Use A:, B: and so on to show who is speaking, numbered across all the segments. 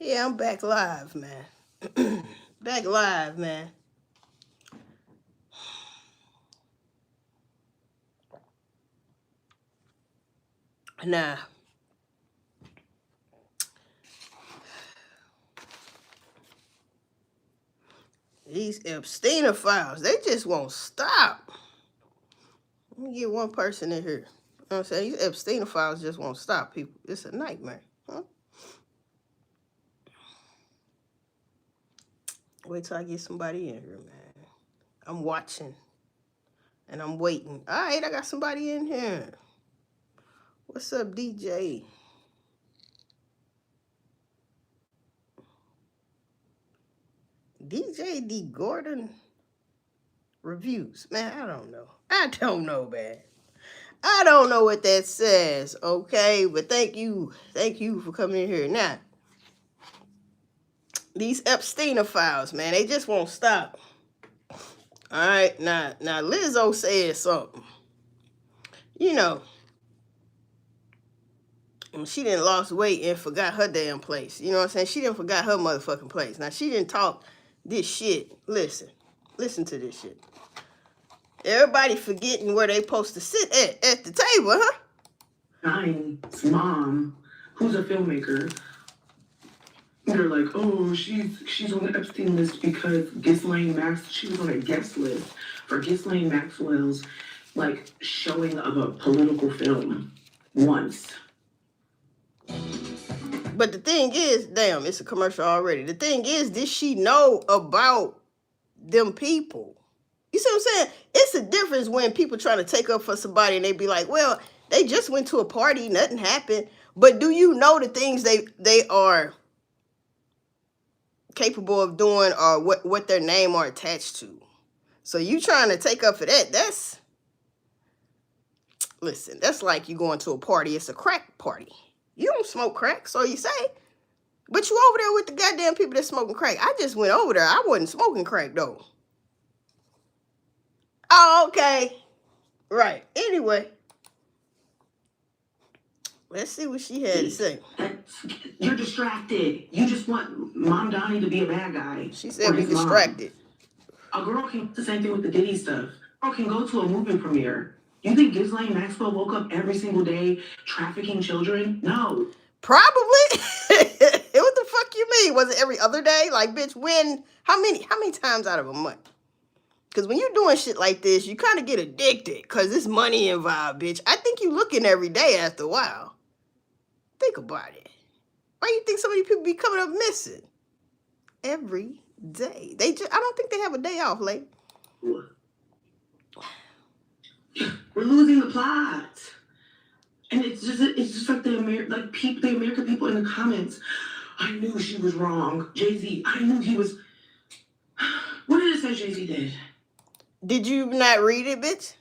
A: Yeah, I'm back live, man. Back live, man. Nah. These Epstein files, they just won't stop. Let me get one person in here. You know what I'm saying? These Epstein files just won't stop, people. It's a nightmare. Huh? Wait till I get somebody in here, man. I'm watching. And I'm waiting. All right, I got somebody in here. What's up, DJ? DJ D. Gordon reviews. Man, I don't know. I don't know, man. I don't know what that says, okay? But thank you. Thank you for coming in here. Now, these Epstein files, man, they just won't stop. All right, now Lizzo said something. You know, she didn't lost weight and forgot her damn place. You know what I'm saying? She didn't forgot her motherfucking place. Now, she didn't talk this shit. Listen to this shit. Everybody forgetting where they supposed to sit at the table, huh?
B: Nine's mom, who's a filmmaker, they're like, oh, she's on the Epstein list because she was on a guest list for Ghislaine Maxwell's like showing of a political film once.
A: But the thing is, damn, it's a commercial already. The thing is, did she know about them people? You see what I'm saying? It's a difference when people trying to take up for somebody and they be like, well, they just went to a party, nothing happened. But do you know the things they are capable of doing or what their name are attached to? So you trying to take up for that, listen, that's like you going to a party, it's a crack party. You don't smoke crack, so you say. But you over there with the goddamn people that's smoking crack. I just went over there. I wasn't smoking crack, though. Oh, okay. Right. Anyway. Let's see what she had to say.
B: You're distracted. You just want Mom Donnie to be a bad guy.
A: She said be distracted.
B: A girl can do the same thing with the Diddy stuff. A girl can go to a movie premiere. You think Ghislaine Maxwell woke up every single day trafficking children? No.
A: Probably. What the fuck you mean? Was it every other day? Like, bitch, when? How many times out of a month? Because when you're doing shit like this, you kind of get addicted because there's money involved, bitch. I think you looking every day after a while. Think about it. Why do you think so many people be coming up missing? Every day. I don't think they have a day off, like.
B: We're losing the plot. And it's just like the American people in the comments. I knew she was wrong. Jay-Z, I knew he was. What did it say Jay-Z did?
A: Did you not read it, bitch?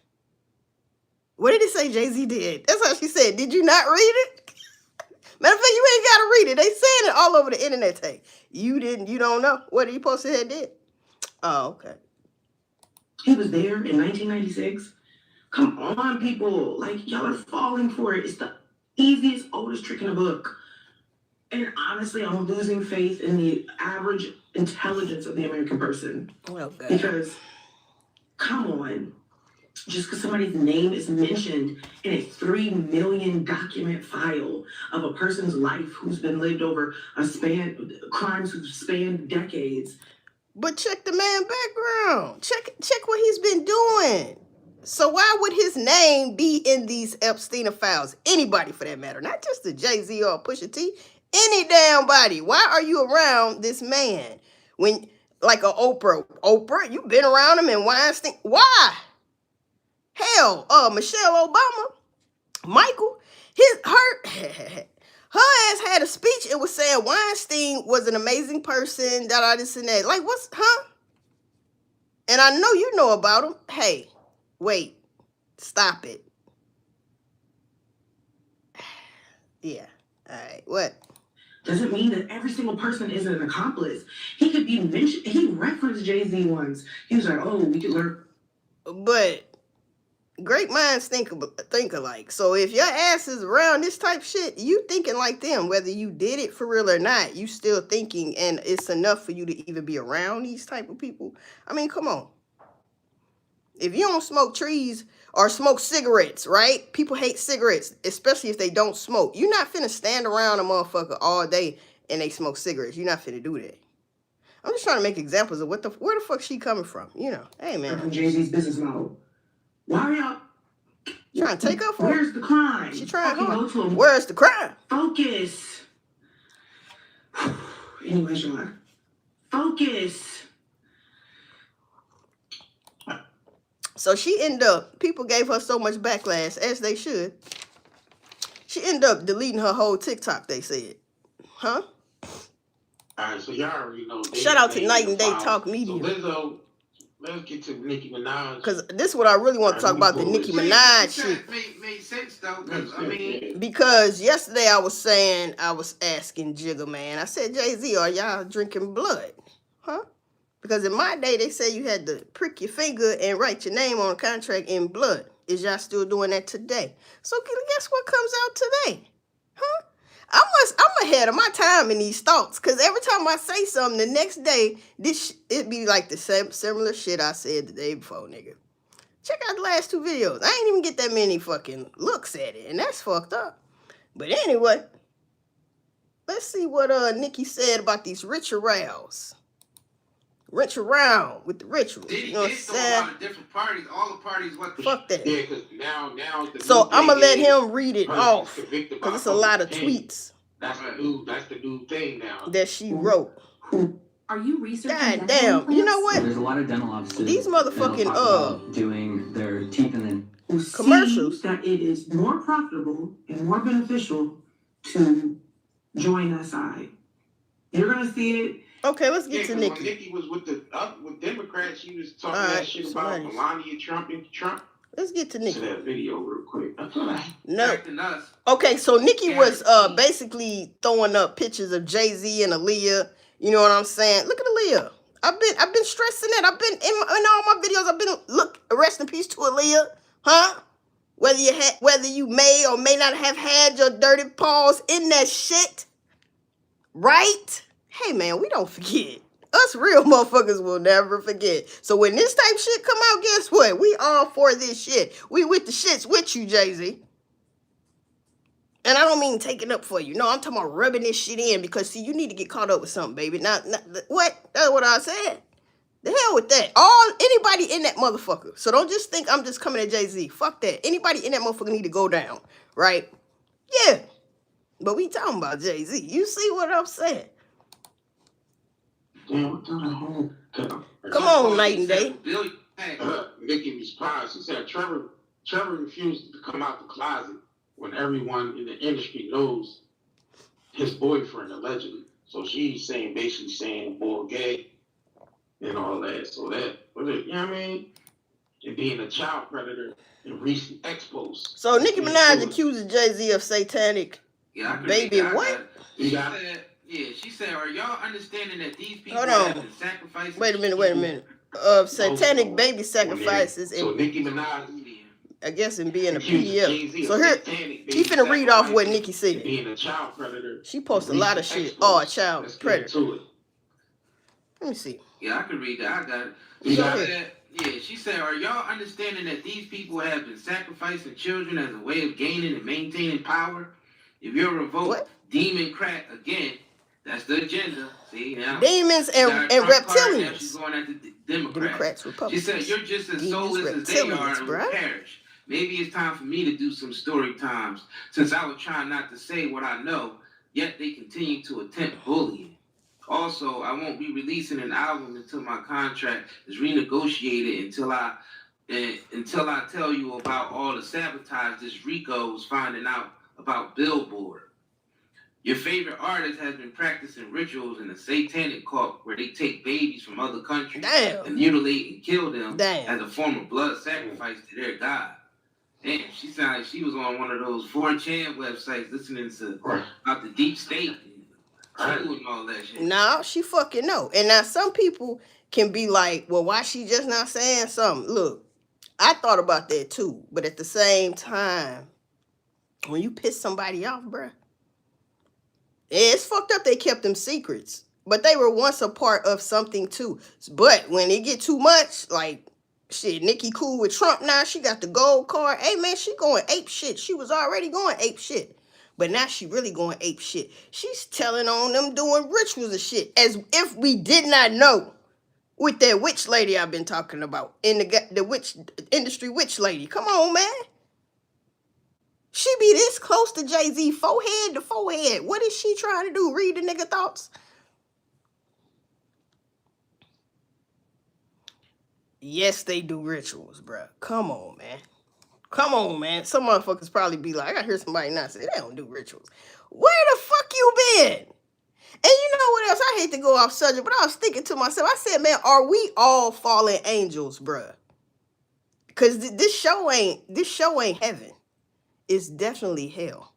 A: What did it say Jay-Z did? That's how she said. Did you not read it? Matter of fact, you ain't gotta read it. They saying it all over the internet. Hey, you don't know what he supposed to have did. Oh, okay.
B: He was there in 1996. Come on, people. Like, y'all are falling for it. It's the easiest, oldest trick in the book. And honestly, I'm losing faith in the average intelligence of the American person.
A: Okay.
B: Because, come on. Just because somebody's name is mentioned in a 3 million document file of a person's life who's been lived over crimes who've spanned decades.
A: But check the man background. Check what he's been doing. So why would his name be in these Epstein files? Anybody for that matter, not just the Jay-Z or Pusha T. Any damn body. Why are you around this man? When, like a Oprah, you've been around him and Weinstein. Why? Hell, Michelle Obama, Michael, her ass had a speech. It was saying Weinstein was an amazing person, this and that. Like, And I know you know about him. Hey, wait, stop it. Yeah, all right, what?
B: Doesn't mean that every single person is an accomplice. He could be mentioned. He referenced Jay-Z once. He was like, oh, we could learn.
A: But great minds think alike. So if your ass is around this type shit, you thinking like them. Whether you did it for real or not, you still thinking, and it's enough for you to even be around these type of people. I mean, come on. If you don't smoke trees or smoke cigarettes, right? People hate cigarettes, especially if they don't smoke. You're not finna stand around a motherfucker all day and they smoke cigarettes. You're not finna do that. I'm just trying to make examples of where the fuck she coming from. You know, hey man.
B: From Jay-Z's business model. Why are y'all
A: trying to take her for?
B: Where's the crime?
A: She trying
B: okay,
A: hard. Where's the crime?
B: Focus. Anyways, y'all. Focus.
A: So she ended up, people gave her so much backlash, as they should. She ended up deleting her whole TikTok, they said. Huh?
C: All right, so y'all already know.
A: Shout out to Night and Day Talk Media.
C: So Lizzo, let's get to Nicki Minaj.
A: Because this is what I really want to talk about, the Nicki Minaj shit.
C: Made sense, though, because, I mean...
A: Because yesterday I was asking Jigga Man, I said, Jay-Z, are y'all drinking blood? Huh? Because in my day, they say you had to prick your finger and write your name on a contract in blood. Is y'all still doing that today? So guess what comes out today? Huh? I'm ahead of my time in these thoughts. Because every time I say something, the next day, it be like the same similar shit I said the day before, nigga. Check out the last 2 videos. I ain't even get that many fucking looks at it. And that's fucked up. But anyway, let's see what Nicki said about these rituals. Rich around with the rituals. You know what I'm saying?
C: A lot of different parties. All the parties.
A: Fuck that.
C: Yeah, because now.
A: So I'm gonna let him read it off because it's a lot of tweets.
C: That's the new thing now.
A: That she wrote.
D: Are you researching?
A: God damn. You know what?
D: There's a lot of dental offices.
A: These motherfucking
D: doing their teeth and then
A: commercials.
B: That it is more profitable and more beneficial to join that side. You're gonna see it.
A: Okay, let's get to Nicki.
C: When Nicki was with Democrats, she was talking that shit about Melania Trump and Trump.
A: Let's get to Nicki.
C: To that video real quick.
A: No. Okay, so Nicki was basically throwing up pictures of Jay-Z and Aaliyah. You know what I'm saying? Look at Aaliyah. I've been stressing that. I've been in all my videos. I've been rest in peace to Aaliyah, huh? Whether you may or may not have had your dirty paws in that shit, right? Hey, man, we don't forget. Us real motherfuckers will never forget. So when this type shit come out, guess what? We all for this shit. We with the shits with you, Jay-Z. And I don't mean taking up for you. No, I'm talking about rubbing this shit in because, see, you need to get caught up with something, baby. What? That's what I said. The hell with that. Anybody in that motherfucker. So don't just think I'm just coming at Jay-Z. Fuck that. Anybody in that motherfucker need to go down, right? Yeah. But we talking about Jay-Z. You see what I'm saying?
C: Come
A: on, Night and Day.
C: Nicki responds. She said Trevor refused to come out the closet when everyone in the industry knows his boyfriend, allegedly. So she's basically saying boy gay and all that. So that, you know what I mean? And being a child predator in recent expos.
A: So Nicki Minaj accuses Jay-Z of satanic baby what?
C: She said, are y'all understanding that these people
A: have
C: been sacrificing?
A: Wait a minute. Of satanic baby sacrifices.
C: So Nicki Minaj,
A: I guess, in being a PDF. So here, he finna read off what Nicki said.
C: Being a child predator.
A: She posted a lot of shit. Oh, a child predator. Let me see.
C: Yeah, I can read that. I got it. She said, are y'all understanding that these people have been sacrificing children as a way of gaining and maintaining power? If you're revoked, demon crack again. That's the agenda. See now.
A: Demons and reptilians.
C: She's going at the Democrats.
A: Republicans.
C: She said, you're just as soulless as they are and will perish. Maybe it's time for me to do some story times, since I was trying not to say what I know, yet they continue to attempt bullying. Also, I won't be releasing an album until my contract is renegotiated until I tell you about all the sabotage this Rico was finding out about Billboard. Your favorite artist has been practicing rituals in a satanic cult where they take babies from other countries and mutilate and kill them as a form of blood sacrifice to their god. Damn, she sounded like she was on one of those 4chan websites listening to about the deep state and all that shit.
A: No, she fucking know. And now some people can be like, well, why she just not saying something? Look, I thought about that too, but at the same time, when you piss somebody off, bruh, it's fucked up they kept them secrets. But they were once a part of something too. But when it get too much, like, shit, Nikki cool with Trump now. She got the gold card. Hey, man, she going ape shit. She was already going ape shit. But now she really going ape shit. She's telling on them doing rituals and shit. As if we did not know. With that witch lady I've been talking about. In the witch industry witch lady. Come on, man. She be this close to Jay-Z, forehead to forehead. What is she trying to do? Read the nigga thoughts? Yes, they do rituals, bruh. Come on, man. Come on, man. Some motherfuckers probably be like, I gotta hear somebody not say they don't do rituals. Where the fuck you been? And you know what else? I hate to go off subject, but I was thinking to myself, I said, man, are we all fallen angels, bruh? Because this show ain't heaven. It's definitely hell.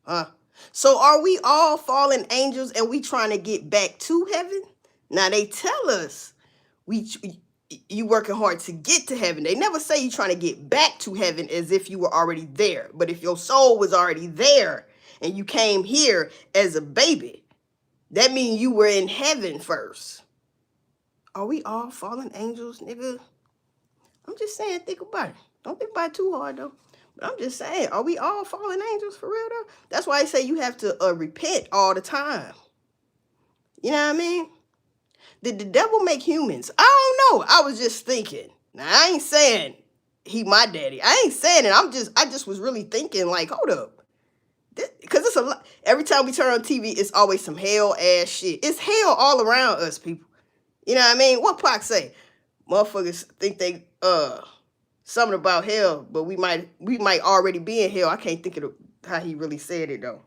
A: Huh? So are we all fallen angels and we trying to get back to heaven? Now they tell us you working hard to get to heaven. They never say you trying to get back to heaven as if you were already there. But if your soul was already there and you came here as a baby, that means you were in heaven first. Are we all fallen angels, nigga? I'm just saying, think about it. Don't think about it too hard, though. But I'm just saying, are we all fallen angels for real, though? That's why I say you have to repent all the time. You know what I mean? Did the devil make humans? I don't know. I was just thinking. Now, I ain't saying he my daddy. I ain't saying it. I just was really thinking, like, hold up. Because it's a lot. Every time we turn on TV, it's always some hell ass shit. It's hell all around us, people. You know what I mean? What Pac say? Motherfuckers think they something about hell, but we might already be in hell. I can't think of how he really said it though.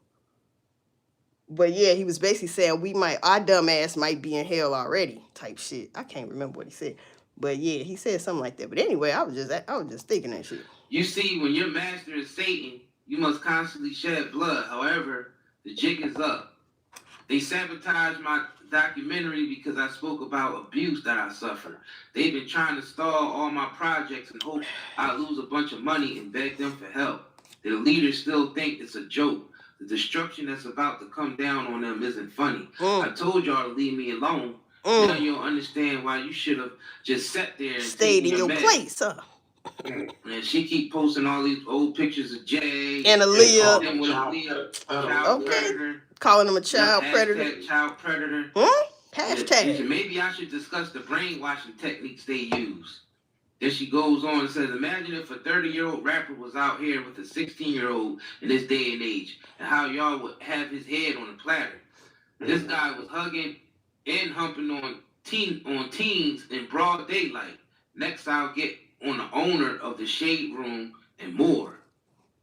A: But yeah, he was basically saying our dumb ass might be in hell already, type shit. I can't remember what he said, but yeah, he said something like that. But anyway, I was just thinking that shit.
C: You see, when your master is Satan, you must constantly shed blood. However, the jig is up. They sabotaged my documentary because I spoke about abuse that I suffered. They've been trying to stall all my projects and hope I lose a bunch of money and beg them for help. Their leaders still think it's a joke. The destruction that's about to come down on them isn't funny. I told y'all to leave me alone. Now you'll understand why you should have just sat there and
A: stayed in your place, huh?
C: And she keep posting all these old pictures of Jay
A: and Aaliyah.
C: Child predator.
A: Calling him a child predator.
C: Child predator.
A: Hashtag.
C: Yeah, maybe I should discuss the brainwashing techniques they use. Then she goes on and says, imagine if a 30-year-old rapper was out here with a 16-year-old in this day and age, and how y'all would have his head on a platter. This guy was hugging and humping on teens in broad daylight. Next, I'll get on the owner of the Shade Room and more.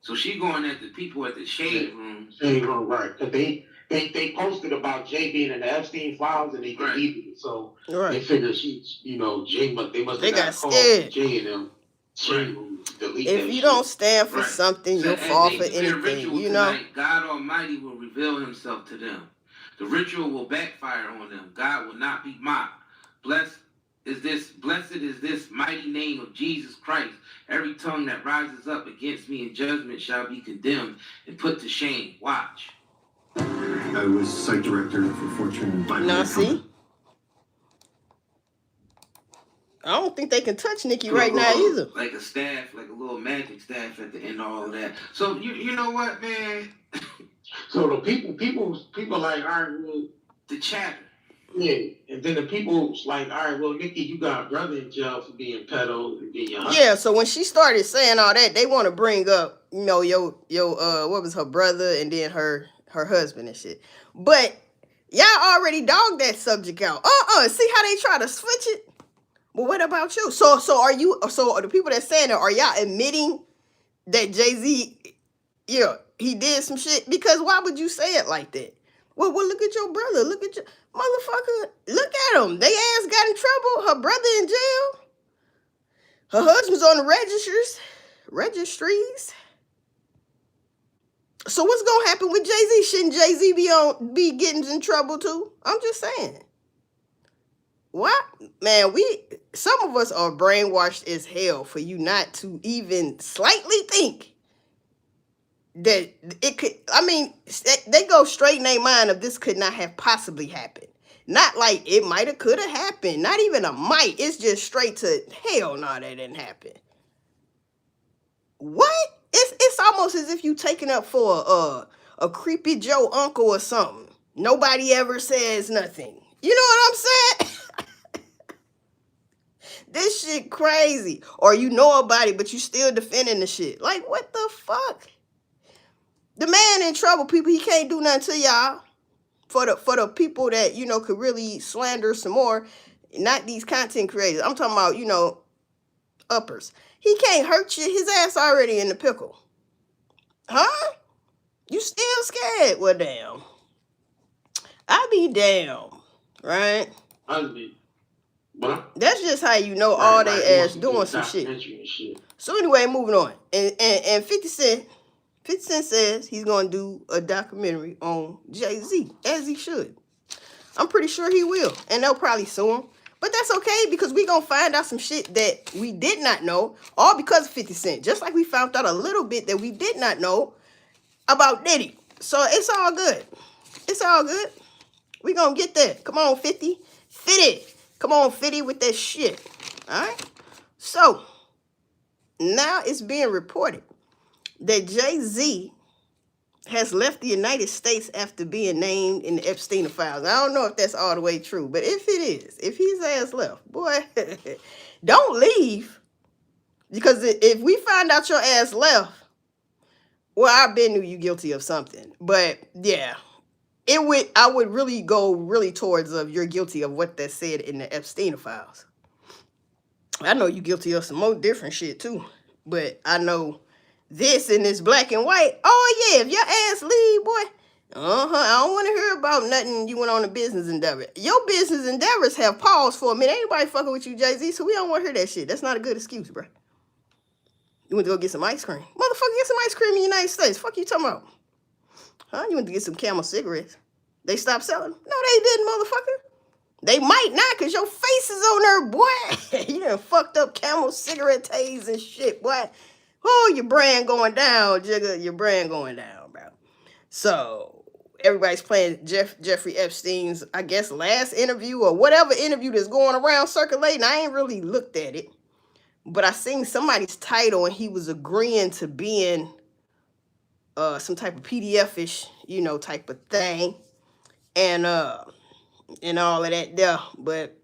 C: So she going at the people at the Shade Room.
E: Shade Room, right? Because they posted about Jay being in the Epstein files and they deleted it. So they figured Jay, but they must have got scared. Jay and them.
A: If you don't stand for something, you'll fall for anything. You know.
C: Tonight, God Almighty will reveal Himself to them. The ritual will backfire on them. God will not be mocked. Blessed is this mighty name of Jesus Christ. Every tongue that rises up against me in judgment shall be condemned and put to shame. Watch.
F: I was site director for Fortune 500.
A: Now see, I don't think they can touch Nikki right now either.
C: Like a staff, like a little magic staff at the end of all of that. So you know what, man?
E: So the people like, all right, well,
C: the chatter.
E: Yeah, and then the people's like, all right, well, Nikki, you got a brother in jail for being pedo and being
A: Yeah, so when she started saying all that, they want to bring up, your what was her brother and then her husband and shit. But y'all already dogged that subject out. See how they try to switch it? But what about you? So are the people that saying that, are y'all admitting that Jay-Z, he did some shit? Because why would you say it like that? Well, look at your brother. Look at your motherfucker. Look at him. They ass got in trouble. Her brother in jail. Her husband's on the registries. So what's gonna happen with Jay-Z? Shouldn't Jay-Z be getting in trouble too? I'm just saying. What? Man, some of us are brainwashed as hell for you not to even slightly think that it could. I mean, they go straight in their mind of this could not have possibly happened. Not like it might have, could have happened. Not even a might. It's just straight to hell. No, that didn't happen. What? It's almost as if you taking up for a creepy Joe uncle or something. Nobody ever says nothing. You know what I'm saying? This shit crazy. Or you know about it, but you still defending the shit. Like, what the fuck? The man in trouble, people. He can't do nothing to y'all. For the people that, you know, could really slander some more. Not these content creators. I'm talking about, you know, uppers. He can't hurt you. His ass already in the pickle. Huh? You still scared? Well, damn. I be damn. Right? That's just how you know all they ass doing some shit. So anyway, moving on. And 50 Cent says he's gonna do a documentary on Jay-Z, as he should. I'm pretty sure he will, and they'll probably sue him. But that's okay, because we gonna find out some shit that we did not know, all because of 50 Cent. Just like we found out a little bit that we did not know about Diddy. So it's all good. It's all good. We gonna get there. Come on, 50. 50. Come on, 50 with that shit. All right? So, now it's being reported that Jay-Z has left the United States after being named in the Epstein files. I don't know if that's all the way true, but if it is, if his ass left, boy, don't leave. Because if we find out your ass left, well, I been knew you guilty of something. But yeah, I would really go towards of you're guilty of what that said in the Epstein files. I know you guilty of some more different shit too, but I know this in this black and white. Oh yeah, if your ass leave, boy. I don't want to hear about nothing you went on a business endeavor. Your business endeavors have paused for a minute. Ain't nobody fucking with you, Jay-Z, so we don't want to hear that shit. That's not a good excuse, bro. You went to go get some ice cream. Motherfucker, get some ice cream in the United States. Fuck you talking about? Huh? You went to get some Camel cigarettes. They stopped selling? No, they didn't, motherfucker. They might not, because your face is on there, boy. You done fucked up Camel cigarette tays and shit, boy. Oh, your brand going down, Jigga. Your brand going down, bro. So, everybody's playing Jeffrey Epstein's, I guess, last interview or whatever interview that's going around circulating. I ain't really looked at it. But I seen somebody's title and he was agreeing to being some type of PDF-ish, you know, type of thing. And all of that there. But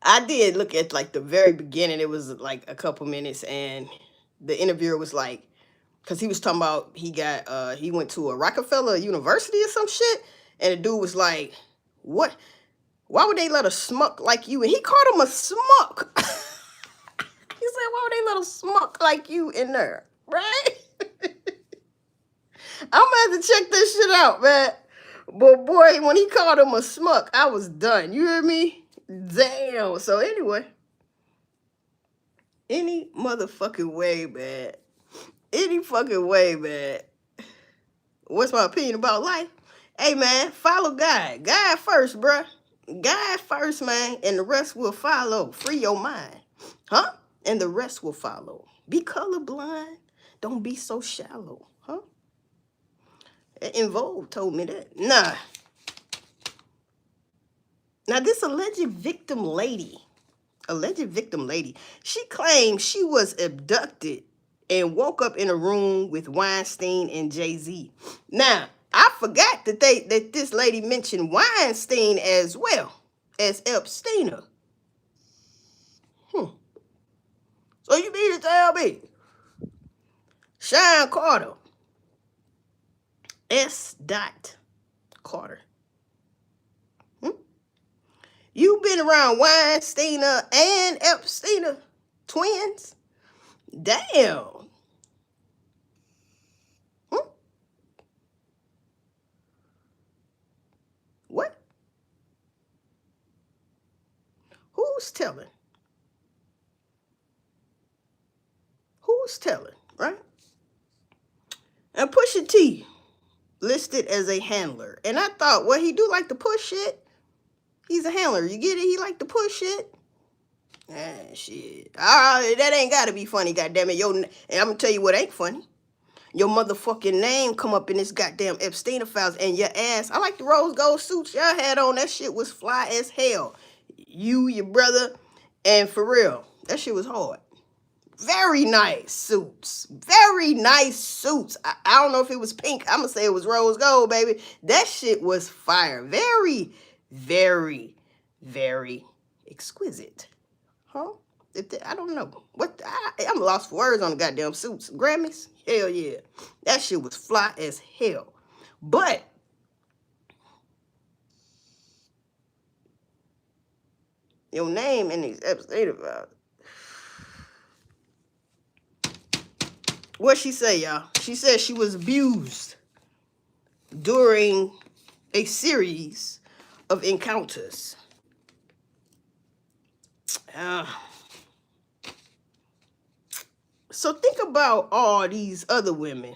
A: I did look at like the very beginning. It was like a couple minutes and the interviewer was like, because he was talking about he went to a Rockefeller University or some shit. And the dude was like, what? Why would they let a schmuck like you? And he called him a schmuck. He said, why would they let a schmuck like you in there? Right? I'm gonna have to check this shit out, man. But boy, when he called him a schmuck, I was done. You hear me? Damn. So anyway, any motherfucking way, man. Any fucking way, man. What's my opinion about life? Hey, man, follow God. God first, bruh. God first, man, and the rest will follow. Free your mind. Huh? And the rest will follow. Be colorblind. Don't be so shallow. Huh? Involved told me that. Nah. Now, this alleged victim lady, she claimed she was abducted and woke up in a room with Weinstein and Jay-Z. Now, I forgot that this lady mentioned Weinstein as well as Epsteiner. So you mean to tell me S.Carter, S.Carter, you been around Weinsteiner and Epsteiner twins? Damn. What? Who's telling? Who's telling, right? And Pusha T listed as a handler. And I thought, well, he do like to push shit. He's a handler. You get it? He like to push shit. Ah, shit. That ain't gotta be funny, goddammit. And I'm gonna tell you what ain't funny. Your motherfucking name come up in this goddamn Epstein files and your ass. I like the rose gold suits y'all had on. That shit was fly as hell. You, your brother, and for real, that shit was hard. Very nice suits. Very nice suits. I don't know if it was pink. I'm gonna say it was rose gold, baby. That shit was fire. Very, very, very exquisite. Huh? I don't know. I'm lost for words on the goddamn suits. Grammys? Hell yeah. That shit was fly as hell. But your name in these episodes about what she say, y'all? She said she was abused during a series of encounters. So think about all these other women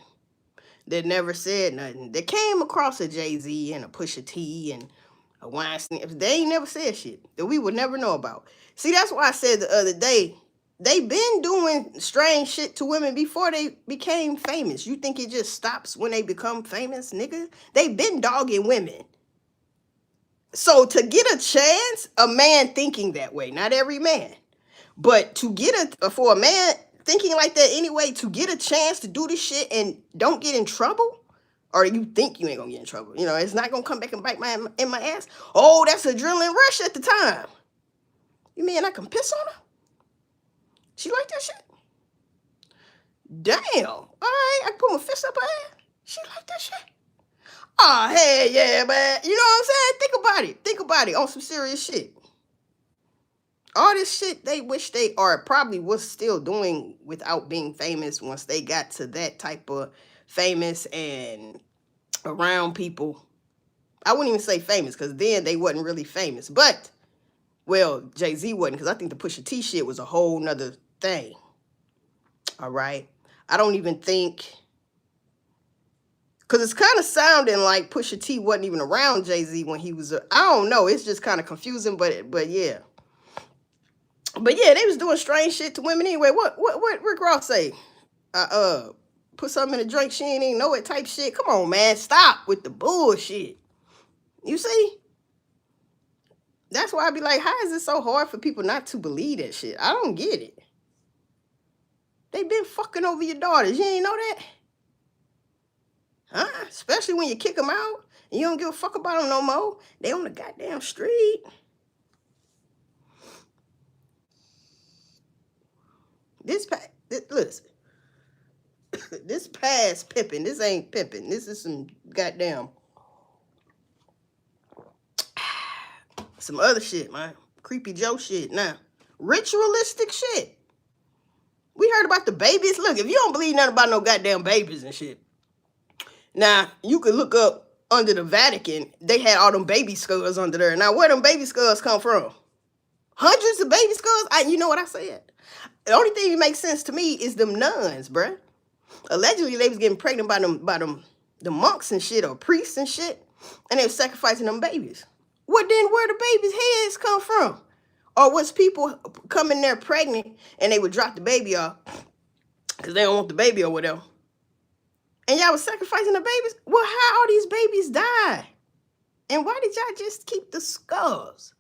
A: that never said nothing. That came across a Jay-Z and a Pusha T and a Weinstein. They ain't never said shit that we would never know about. See, that's why I said the other day, they been doing strange shit to women before they became famous. You think it just stops when they become famous, nigga? They been dogging women. So to get a chance, a man thinking that way, not every man, but to get for a man thinking like that anyway, to get a chance to do this shit and don't get in trouble, or you think you ain't gonna get in trouble, you know, it's not gonna come back and bite in my ass. Oh, that's adrenaline rush at the time. You mean I can piss on her? She like that shit? Damn. All right, I can put my fist up her ass. She like that shit? Oh, hell yeah, man. You know what I'm saying? Think about it on some serious shit. All this shit they wish they probably was still doing without being famous once they got to that type of famous and around people. I wouldn't even say famous because then they wasn't really famous. But, well, Jay-Z wasn't because I think the Pusha T shit was a whole nother thing. All right? I don't even think... Because it's kind of sounding like Pusha T wasn't even around Jay-Z when he was... I don't know. It's just kind of confusing, but yeah. But yeah, they was doing strange shit to women anyway. What Rick Ross say? Put something in a drink, she ain't even know it type shit. Come on, man. Stop with the bullshit. You see? That's why I be like, how is it so hard for people not to believe that shit? I don't get it. They been fucking over your daughters. You ain't know that? Huh? Especially when you kick them out and you don't give a fuck about them no more. They on the goddamn street. Listen. This past pimping. This ain't pimping. This is some goddamn... some other shit, man. Creepy Joe shit now. Ritualistic shit. We heard about the babies. Look, if you don't believe nothing about no goddamn babies and shit. Now, you could look up under the Vatican. They had all them baby skulls under there. Now, where them baby skulls come from? Hundreds of baby skulls? You know what I said? The only thing that makes sense to me is them nuns, bruh. Allegedly, they was getting pregnant by the monks and shit, or priests and shit, and they was sacrificing them babies. Well, then where the babies' heads come from? Or was people coming there pregnant and they would drop the baby off because they don't want the baby or whatever? And y'all was sacrificing the babies? Well, how all these babies die? And why did y'all just keep the skulls?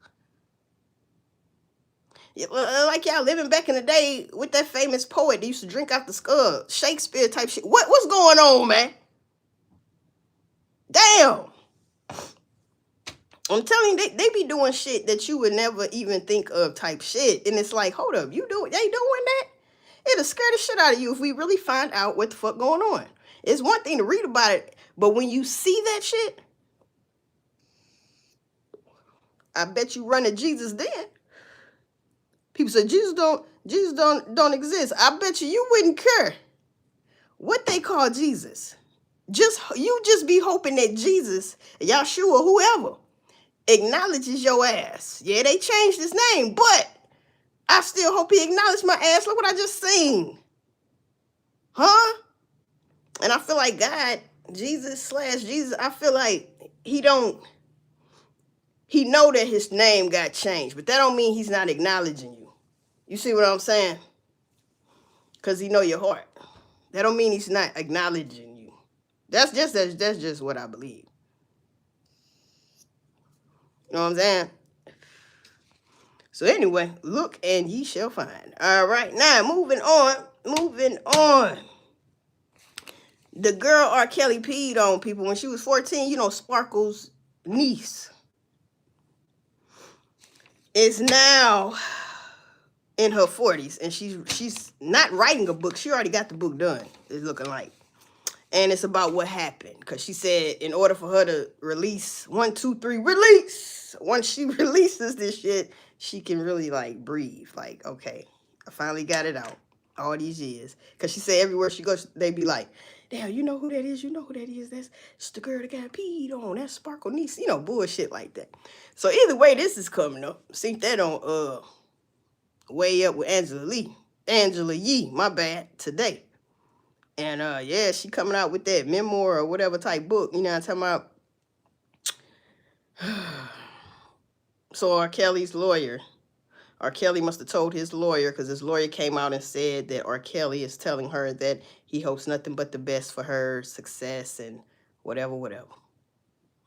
A: Like y'all living back in the day with that famous poet that used to drink out the skull. Shakespeare type shit. What's going on, man? Damn. I'm telling you, they be doing shit that you would never even think of type shit. And it's like, hold up, they doing that? It'll scare the shit out of you if we really find out what the fuck going on. It's one thing to read about it, but when you see that shit, I bet you run to Jesus then. People say Jesus don't exist. I bet you wouldn't care what they call Jesus. You just be hoping that Jesus, Yahshua, whoever, acknowledges your ass. Yeah, they changed his name, but I still hope he acknowledged my ass. Look what I just seen. Huh? And I feel like God, Jesus, I feel like he don't he know that his name got changed, but that don't mean he's not acknowledging you. You see what I'm saying? Because he know your heart. That don't mean he's not acknowledging you. That's just what I believe. You know what I'm saying? So anyway, look and ye shall find. All right, now moving on. The girl R. Kelly peed on people when she was 14. You know, Sparkle's niece is now in her 40s, and she's not writing a book. She already got the book done. It's looking like. And it's about what happened. Because she said in order for her to release, 1, 2, 3, release. Once she releases this shit, she can really like breathe. Like, okay, I finally got it out all these years. Because she said everywhere she goes, they be like, damn, you know who that is? You know who that is? That's the girl that got peed on. That's Sparkle niece. You know, bullshit like that. So either way, this is coming up. See that on Way Up with Angela Yee, my bad, today. And yeah, she coming out with that memoir or whatever type book, you know what I'm talking about? So R. Kelly's lawyer, R. Kelly must have told his lawyer, because his lawyer came out and said that R. Kelly is telling her that he hopes nothing but the best for her success and whatever.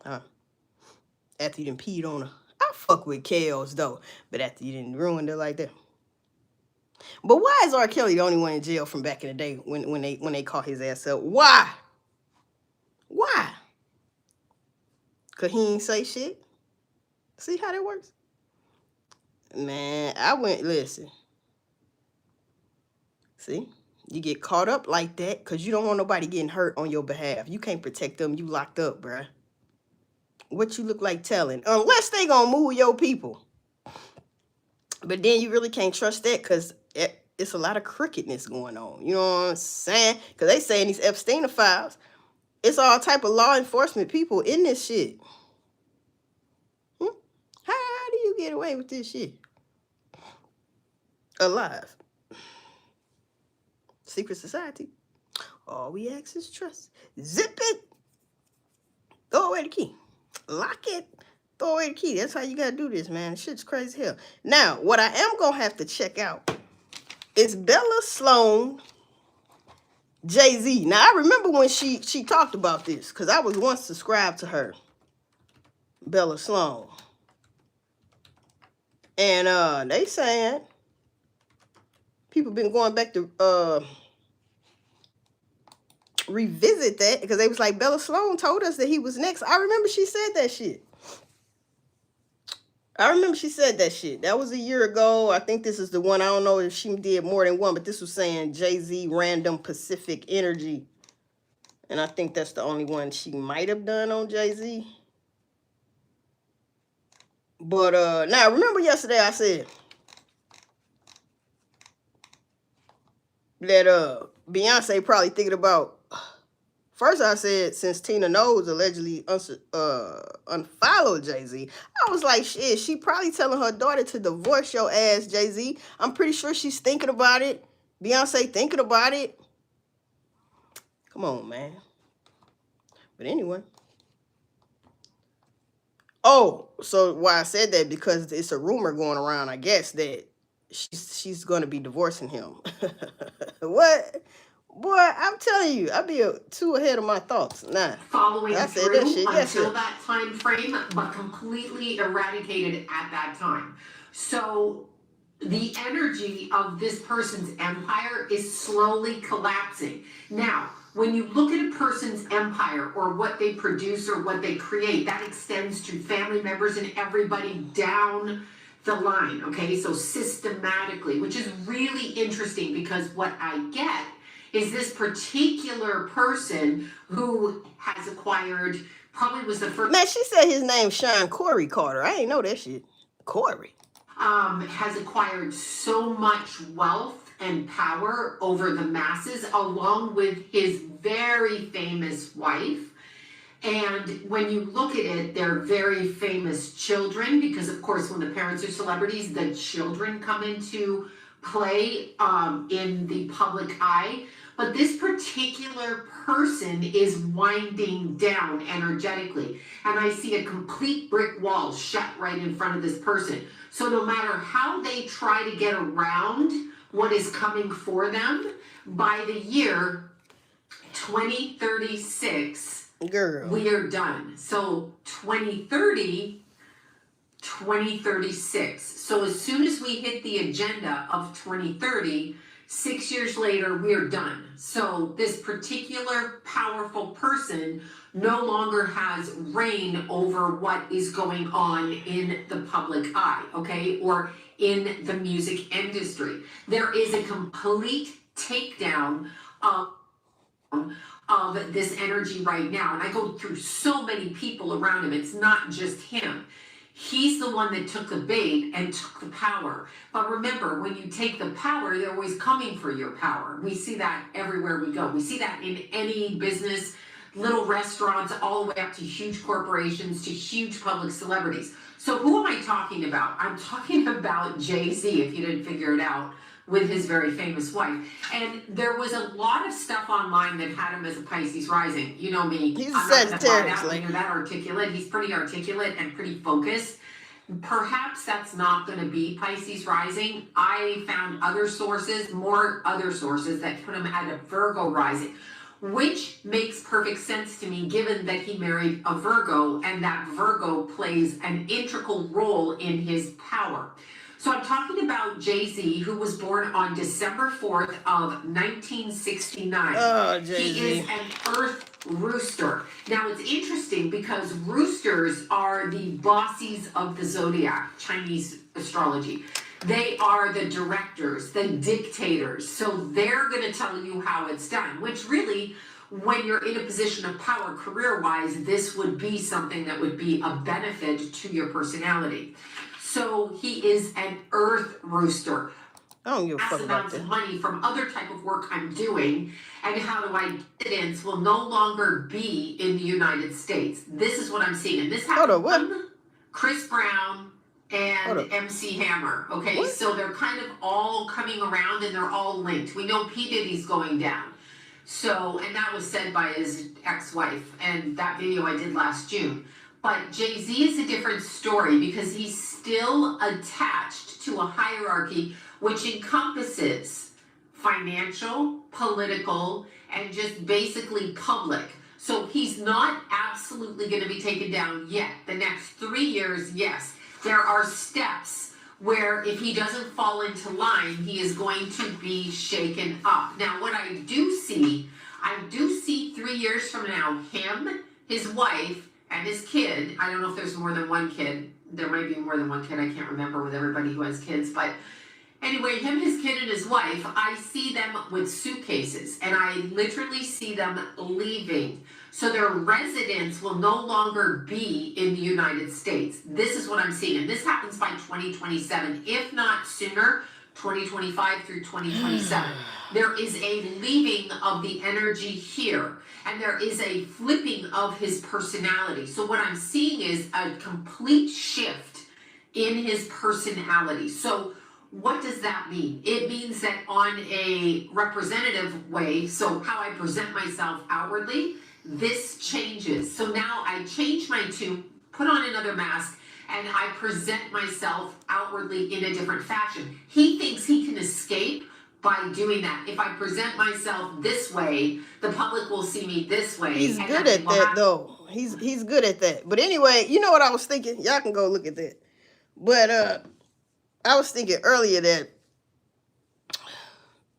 A: Huh? After you done peed on her. I fuck with Kels though, but after you didn't ruin her like that. But why is R. Kelly the only one in jail from back in the day when they caught his ass up? Why? Cause he ain't say shit. See how that works? Man, listen. See? You get caught up like that because you don't want nobody getting hurt on your behalf. You can't protect them. You locked up, bruh. What you look like telling. Unless they gonna move your people. But then you really can't trust that because it's a lot of crookedness going on. You know what I'm saying? Because they say in these Epstein files, it's all type of law enforcement people in this shit. How do you get away with this shit? Alive. Secret society. All we ask is trust. Zip it. Throw away the key. Lock it. Throw away the key. That's how you gotta do this, man. Shit's crazy as hell. Now, what I am gonna have to check out is Bella Sloan, Jay-Z. Now, I remember when she talked about this, because I was once subscribed to her. Bella Sloan. And they saying people been going back to revisit that because they was like, Bella Sloan told us that he was next. I remember she said that shit. That was a year ago. I think this is the one. I don't know if she did more than one, but this was saying Jay-Z Random Pacific Energy. And I think that's the only one she might have done on Jay-Z. But now remember yesterday I said that Beyonce probably thinking about. First I said since Tina Knowles allegedly unfollowed Jay-Z, I was like, shit, she probably telling her daughter to divorce your ass, Jay-Z. I'm pretty sure she's thinking about it. Beyonce thinking about it. Come on, man. But anyway. Oh, so why I said that, because it's a rumor going around, I guess, that she's going to be divorcing him. What? Boy, I'm telling you, I'd be too ahead of my thoughts. Nah.
G: Following
A: I said
G: through
A: that shit
G: until that time frame, but completely eradicated at that time. So the energy of this person's empire is slowly collapsing. Now, when you look at a person's empire or what they produce or what they create, that extends to family members and everybody down the line, okay? So systematically, which is really interesting, because what I get is this particular person who has acquired, probably was the first.
A: Man, she said his name's Sean Corey Carter. I ain't know that shit. Corey.
G: Has acquired so much wealth and power over the masses, along with his very famous wife. And when you look at it, they're very famous children, because of course when the parents are celebrities, the children come into play in the public eye. But this particular person is winding down energetically. And I see a complete brick wall shut right in front of this person. So no matter how they try to get around what is coming for them, by the year 2036,
A: girl,
G: we are done. So 2030, 2036. So as soon as we hit the agenda of 2030, 6 years later, we are done. So this particular powerful person no longer has reign over what is going on in the public eye, okay, or in the music industry. There is a complete takedown of this energy right now. And I go through so many people around him. It's not just him. He's the one that took the bait and took the power. But remember, when you take the power, they're always coming for your power. We see that everywhere we go. We see that in any business, little restaurants, all the way up to huge corporations, to huge public celebrities. So who am I talking about? I'm talking about Jay-Z, if you didn't figure it out, with his very famous wife. And there was a lot of stuff online that had him as a Pisces rising. You know me.
A: He's
G: I'm
A: Sagittarius.
G: When you're that articulate, he's pretty articulate and pretty focused. Perhaps that's not going to be Pisces rising. I found other sources, more other sources that put him at a Virgo rising, which makes perfect sense to me given that he married a Virgo and that Virgo plays an integral role in his power. So I'm talking about Jay-Z, who was born on December 4th of 1969.
A: Oh, Jay-Z.
G: He is an Earth rooster. Now it's interesting because roosters are the bossies of the zodiac, Chinese astrology. They are the directors, the dictators. So they're going to tell you how it's done, which really, when you're in a position of power career-wise, this would be something that would be a benefit to your personality. So he is an Earth rooster.
A: I don't give a fuck about
G: Amounts
A: that.
G: of money from other type of work I'm doing, and how do I evidence will no longer be in the United States. This is what I'm seeing, and this happened with Chris Brown and MC Hammer. Okay,
A: what?
G: So they're kind of all coming around, and they're all linked. We know P. Diddy's going down. So, and that was said by his ex-wife, and that video I did last June. But Jay-Z is a different story because he's still attached to a hierarchy which encompasses financial, political, and just basically public. So he's not absolutely going to be taken down yet. The next 3 years, yes. There are steps where if he doesn't fall into line, he is going to be shaken up. Now, what I do see 3 years from now, him, his wife, and his kid. I don't know if there's more than one kid. There might be more than one kid. I can't remember with everybody who has kids. But anyway, him, his kid, and his wife, I see them with suitcases. And I literally see them leaving. So their residence will no longer be in the United States. This is what I'm seeing. And this happens by 2027. If not sooner, 2025 through 2027. There is a leaving of the energy here, and there is a flipping of his personality. So what I'm seeing is a complete shift in his personality. So what does that mean? It means that on a representative way, so how I present myself outwardly, this changes. So now I change my tune, put on another mask, and I present myself outwardly in a different fashion. He thinks he can escape by doing that. If I present myself this way, the public will see me this way.
A: He's good at that, though. He's good at that. But anyway, you know what I was thinking? Y'all can go look at that. But I was thinking earlier that,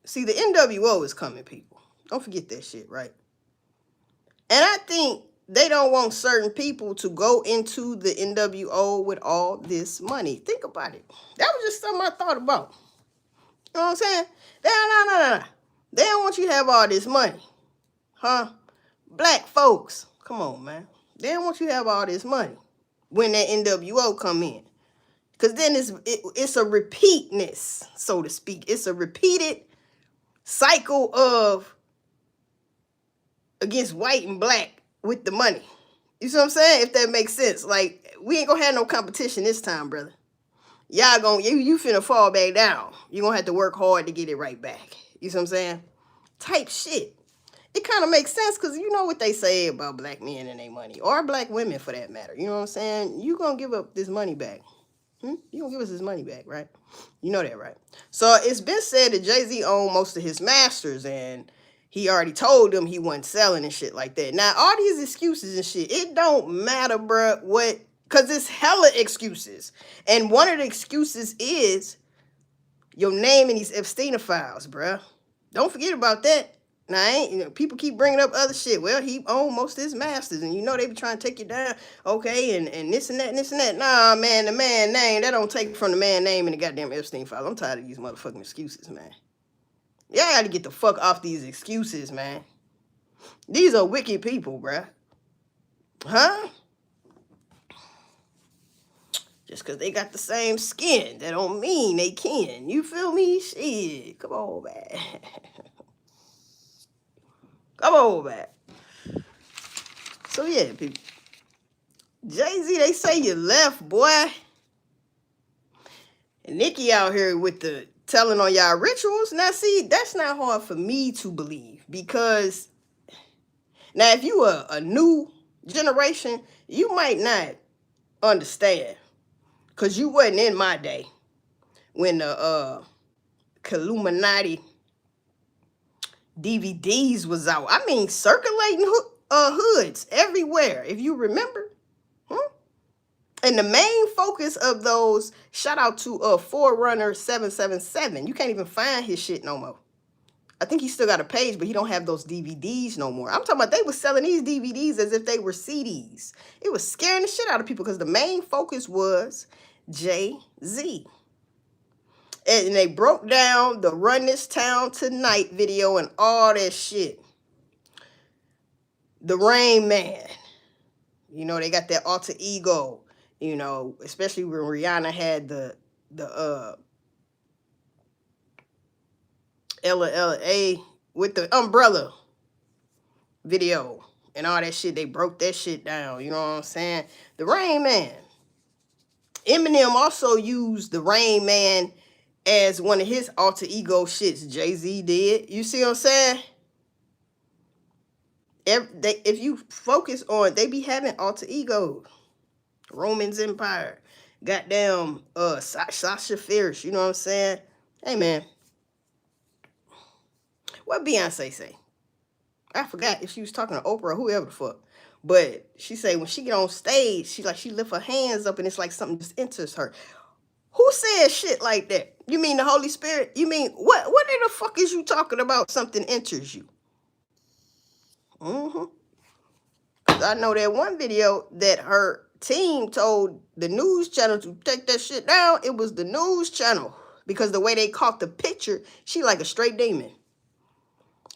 A: see, the NWO is coming, people. Don't forget that shit, right? And I think they don't want certain people to go into the NWO with all this money. Think about it. That was just something I thought about. You know what I'm saying? No. They don't want you to have all this money. Huh? Black folks. Come on, man. They don't want you to have all this money when that NWO come in. Because then it's a repeatness, so to speak. It's a repeated cycle of against white and black with the money. You see what I'm saying? If that makes sense. Like, we ain't gonna have no competition this time, brother. Y'all you finna fall back down. You're gonna have to work hard to get it right back. You see what I'm saying? type shit. It kind of makes sense because you know what they say about black men and their money, or black women for that matter. You know what I'm saying? You gonna give up this money back. You gonna give us his money back, right? You know that, right? So it's been said that Jay-Z owned most of his masters, and he already told them he wasn't selling and shit like that. Now, all these excuses and shit, it don't matter, bruh, what, because it's hella excuses. And one of the excuses is your name in these Epstein files, bruh. Don't forget about that. Now, people keep bringing up other shit. Well, he owned most of his masters, and you know they be trying to take you down. Okay, and this and that and this and that. Nah, man, the man name, that don't take from the man name in the goddamn Epstein file. I'm tired of these motherfucking excuses, man. Y'all gotta get the fuck off these excuses, man. These are wicked people, bruh. Huh? Just because they got the same skin, that don't mean they can. You feel me? Shit. Come on, man. Come on, man. So, yeah, people. Jay-Z, they say you left, boy. And Nicki out here with the telling on y'all rituals. Now, see, that's not hard for me to believe. Because, now, if you are a new generation, you might not understand. Because you wasn't in my day when the Illuminati DVDs was out. I mean, circulating hoods everywhere, if you remember. And the main focus of those, shout out to Forerunner 777. You can't even find his shit no more. I think he still got a page, but he don't have those DVDs no more. I'm talking about they were selling these DVDs as if they were CDs. It was scaring the shit out of people because the main focus was Jay-Z. And they broke down the Run This Town Tonight video and all that shit. The Rain Man. You know, they got that alter ego. You know, especially when Rihanna had the LA with the umbrella video and all that shit. They broke that shit down. You know what I'm saying? The Rain Man. Eminem also used the Rain Man as one of his alter ego shits. Jay-Z did. You see what I'm saying? If you focus on, they be having alter egos. Roman's Empire. Goddamn Sasha Fierce. You know what I'm saying? Hey, man. What Beyonce say? I forgot if she was talking to Oprah or whoever the fuck. But she say when she get on stage, she lift her hands up and it's like something just enters her. Who says shit like that? You mean the Holy Spirit? You mean, what in the fuck is you talking about something enters you? Because I know that one video that her team told the news channel to take that shit down. It was the news channel. Because the way they caught the picture, she like a straight demon.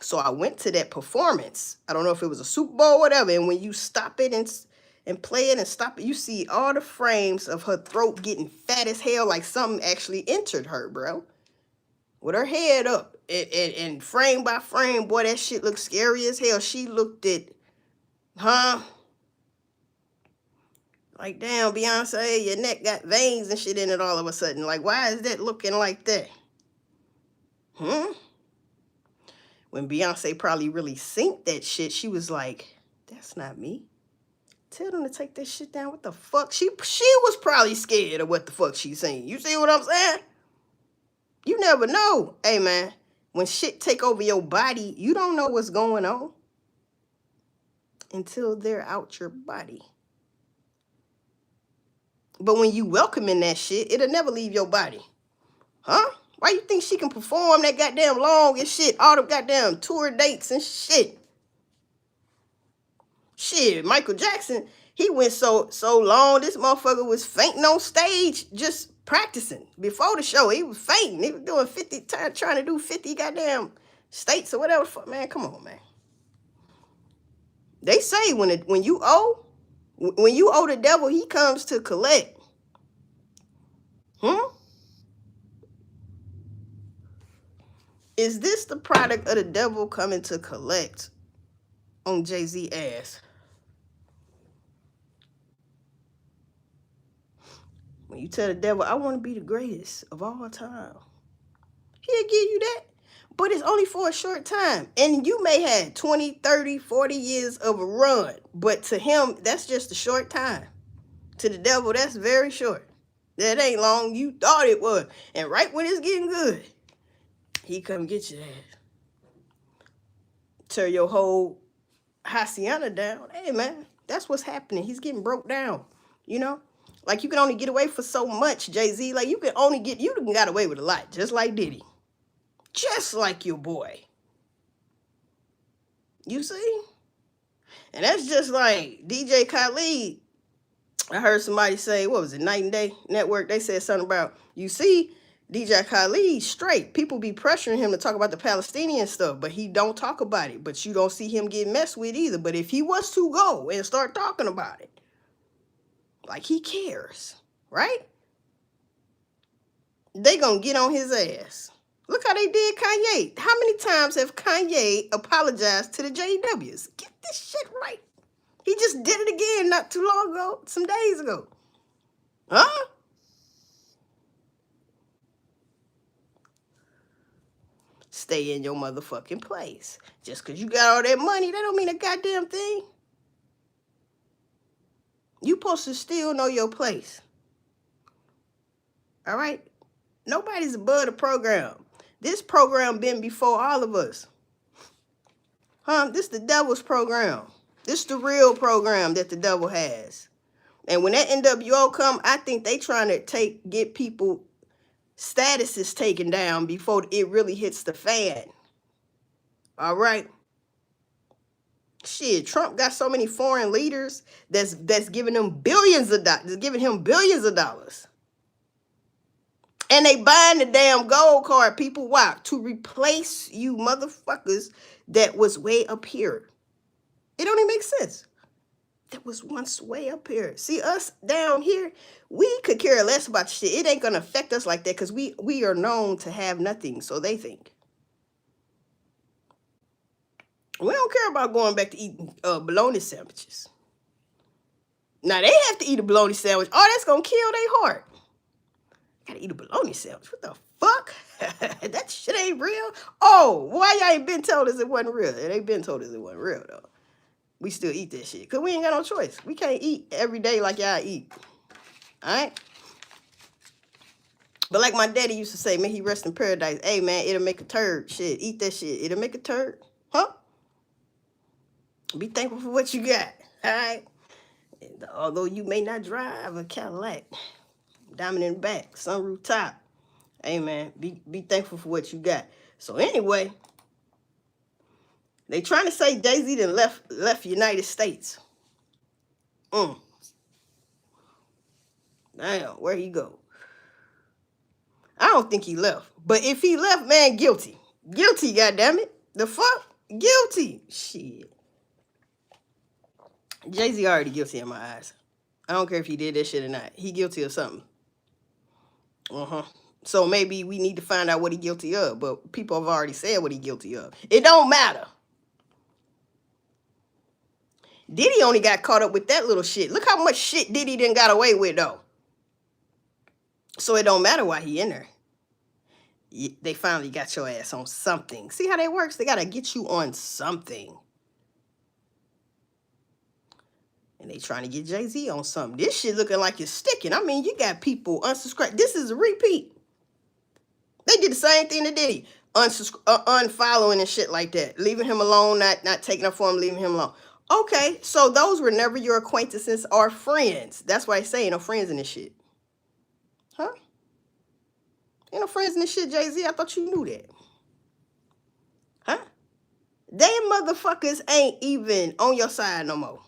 A: So I went to that performance. I don't know if it was a Super Bowl or whatever. And when you stop it and play it and stop it, you see all the frames of her throat getting fat as hell, like something actually entered her, bro. With her head up. And frame by frame, boy, that shit looked scary as hell. She looked at, like, damn, Beyonce, your neck got veins and shit in it all of a sudden. Like, why is that looking like that? When Beyonce probably really synced that shit, she was like, that's not me. Tell them to take that shit down. What the fuck? She was probably scared of what the fuck she seen. You see what I'm saying? You never know. Hey, man, when shit take over your body, you don't know what's going on until they're out your body. But when you welcoming that shit, it'll never leave your body. Huh? Why you think she can perform that goddamn long and shit? All the goddamn tour dates and shit. Shit, Michael Jackson, he went so long, this motherfucker was fainting on stage just practicing. Before the show, he was fainting. He was doing 50, trying to do 50 goddamn states or whatever. Man, come on, man. They say when you owe the devil, he comes to collect. Is this the product of the devil coming to collect on Jay-Z ass? When you tell the devil, I want to be the greatest of all time, he'll give you that. But it's only for a short time. And you may have 20, 30, 40 years of a run. But to him, that's just a short time. To the devil, that's very short. That ain't long. You thought it was. And right when it's getting good, he come get your ass. Tear your whole hacienda down. Hey, man, that's what's happening. He's getting broke down, you know? Like, you can only get away for so much, Jay-Z. Like, you can got away with a lot, just like Diddy. Just like your boy. You see? And that's just like DJ Khaled. I heard somebody say, what was it, Night and Day Network? They said something about, you see, DJ Khaled straight. People be pressuring him to talk about the Palestinian stuff, but he don't talk about it. But you don't see him get messed with either. But if he was to go and start talking about it, like he cares, right? They gonna get on his ass. Look how they did Kanye. How many times have Kanye apologized to the JWs? Get this shit right. He just did it again not too long ago, some days ago. Huh? Stay in your motherfucking place. Just because you got all that money, that don't mean a goddamn thing. You supposed to still know your place. All right? Nobody's above the program. This program been before all of us. This the devil's program. This the real program that the devil has. And when that NWO come, I think they trying to get people statuses taken down before it really hits the fan. All right? Shit, Trump got so many foreign leaders that's giving him billions of dollars. And they buying the damn gold card, people. Why? To replace you motherfuckers that was way up here. It don't even make sense. That was once way up here. See, us down here, we could care less about shit. It ain't gonna affect us like that because we are known to have nothing, so they think. We don't care about going back to eating bologna sandwiches. Now, they have to eat a bologna sandwich. Oh, that's gonna kill their heart. Gotta eat a bologna sandwich. What the fuck? That shit ain't real. Oh, why y'all ain't been told us it wasn't real? It ain't been told us it wasn't real, though. We still eat that shit. Because we ain't got no choice. We can't eat every day like y'all eat. All right? But like my daddy used to say, man, he rest in paradise. Hey, man, it'll make a turd. Shit, eat that shit. It'll make a turd. Huh? Be thankful for what you got. All right? And although you may not drive a Cadillac, diamond in the back, sunroof top. Hey, man, be thankful for what you got. So anyway, they trying to say Jay-Z done left United States. Damn, where he go? I don't think he left. But if he left, man, guilty. Guilty, goddammit. The fuck? Guilty. Shit. Jay-Z already guilty in my eyes. I don't care if he did that shit or not. He guilty of something. So maybe we need to find out what he guilty of. But people have already said what he guilty of. It don't matter. Diddy only got caught up with that little shit. Look how much shit Diddy done got away with, though. So it don't matter why he in there. They finally got your ass on something. See how that works? They got to get you on something. And they trying to get Jay-Z on something. This shit looking like it's sticking. I mean, you got people unsubscribed. This is a repeat. They did the same thing to Diddy. Unfollowing and shit like that. Leaving him alone, not taking up for him, leaving him alone. Okay, so those were never your acquaintances or friends. That's why I say ain't no friends in this shit. Huh? Ain't no friends in this shit, Jay-Z. I thought you knew that. Huh? They motherfuckers ain't even on your side no more.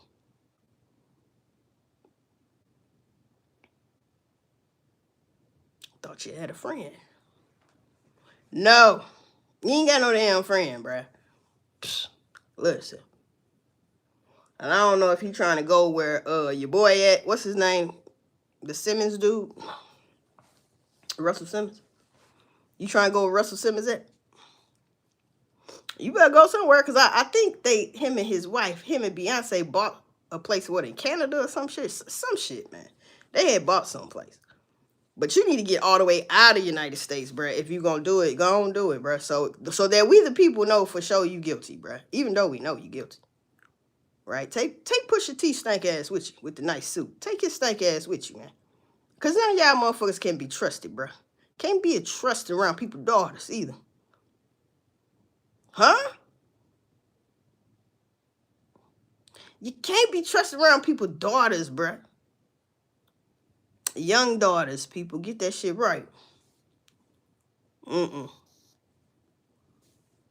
A: Thought you had a friend. No. You ain't got no damn friend, bruh. Psst. Listen. And I don't know if he trying to go where your boy at. What's his name? The Simmons dude? Russell Simmons? You trying to go where Russell Simmons at? You better go somewhere, because I think him and his wife, him and Beyonce bought a place, what, in Canada or some shit? Some shit, man. They had bought someplace. But you need to get all the way out of the United States, bruh. If you gonna do it, go on do it, bruh. So that we the people know for sure you guilty, bruh. Even though we know you guilty. Right? Take Pusha T stank ass with you with the nice suit. Take his stank ass with you, man. Cause none of y'all motherfuckers can be trusted, bruh. Can't be a trusted around people's daughters either. Huh? You can't be trusted around people's daughters, bruh. Young daughters, people, get that shit right. Y'all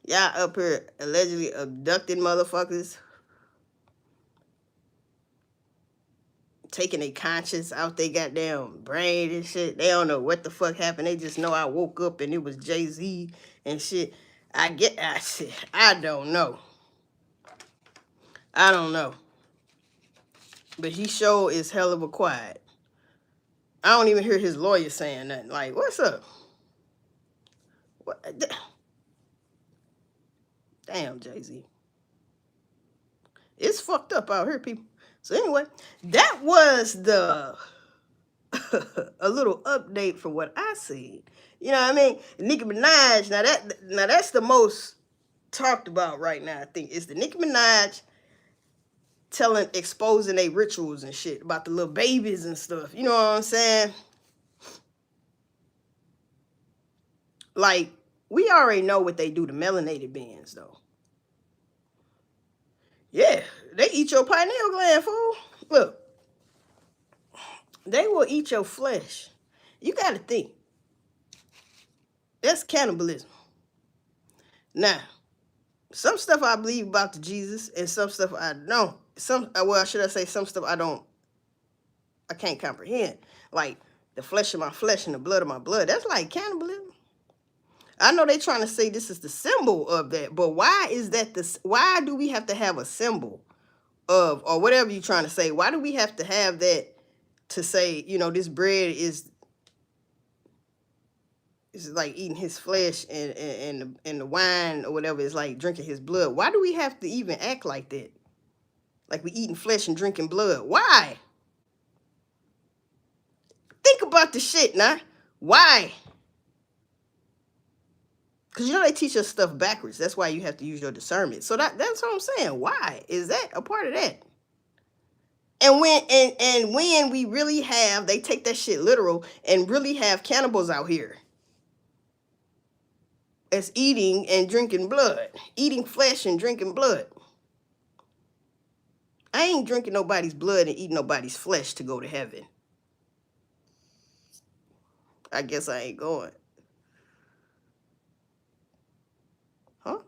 A: up here allegedly abducting motherfuckers, taking their conscience out they goddamn brain and shit. They don't know what the fuck happened. They just know I woke up and it was Jay-Z and shit. I don't know. I don't know. But he sure is hell of a quiet. I don't even hear his lawyer saying nothing. Like, what's up? What? Damn, Jay-Z. It's fucked up out here, people. So anyway, that was a little update from what I see. You know what I mean? Nicki Minaj, now that's the most talked about right now, I think. It's the Nicki Minaj exposing their rituals and shit about the little babies and stuff. You know what I'm saying? Like, we already know what they do to melanated beings, though. Yeah, they eat your pineal gland, fool. Look, they will eat your flesh. You got to think. That's cannibalism. Now, some stuff I believe about the Jesus, and some stuff I don't. Some stuff I can't comprehend. Like the flesh of my flesh and the blood of my blood. That's like cannibalism. I know they're trying to say this is the symbol of that, but why is that why do we have to have a symbol of, or whatever you're trying to say? Why do we have to have that to say, you know, this bread is like eating his flesh and the wine or whatever is like drinking his blood? Why do we have to even act like that? Like we eating flesh and drinking blood. Why? Think about the shit now. Why? Because you know they teach us stuff backwards. That's why you have to use your discernment. So that's what I'm saying. Why is that a part of that? And when we really have, they take that shit literal and really have cannibals out here as eating and drinking blood, eating flesh and drinking blood. I ain't drinking nobody's blood and eating nobody's flesh to go to heaven. I guess I ain't going. Huh?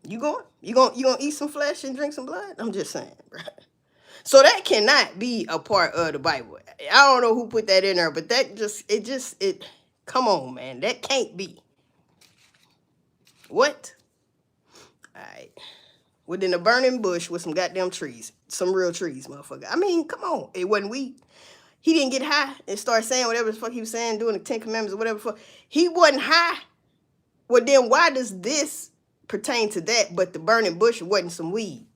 A: You going? You gonna eat some flesh and drink some blood? I'm just saying, bro. So that cannot be a part of the Bible. I don't know who put that in there, but that it come on, man. That can't be. What? All right. Within a burning bush with some goddamn trees. Some real trees, motherfucker. I mean, come on. It wasn't weed. He didn't get high and start saying whatever the fuck he was saying, doing the 10 Commandments or whatever the fuck. He wasn't high. Well, then why does this pertain to that, but the burning bush wasn't some weed?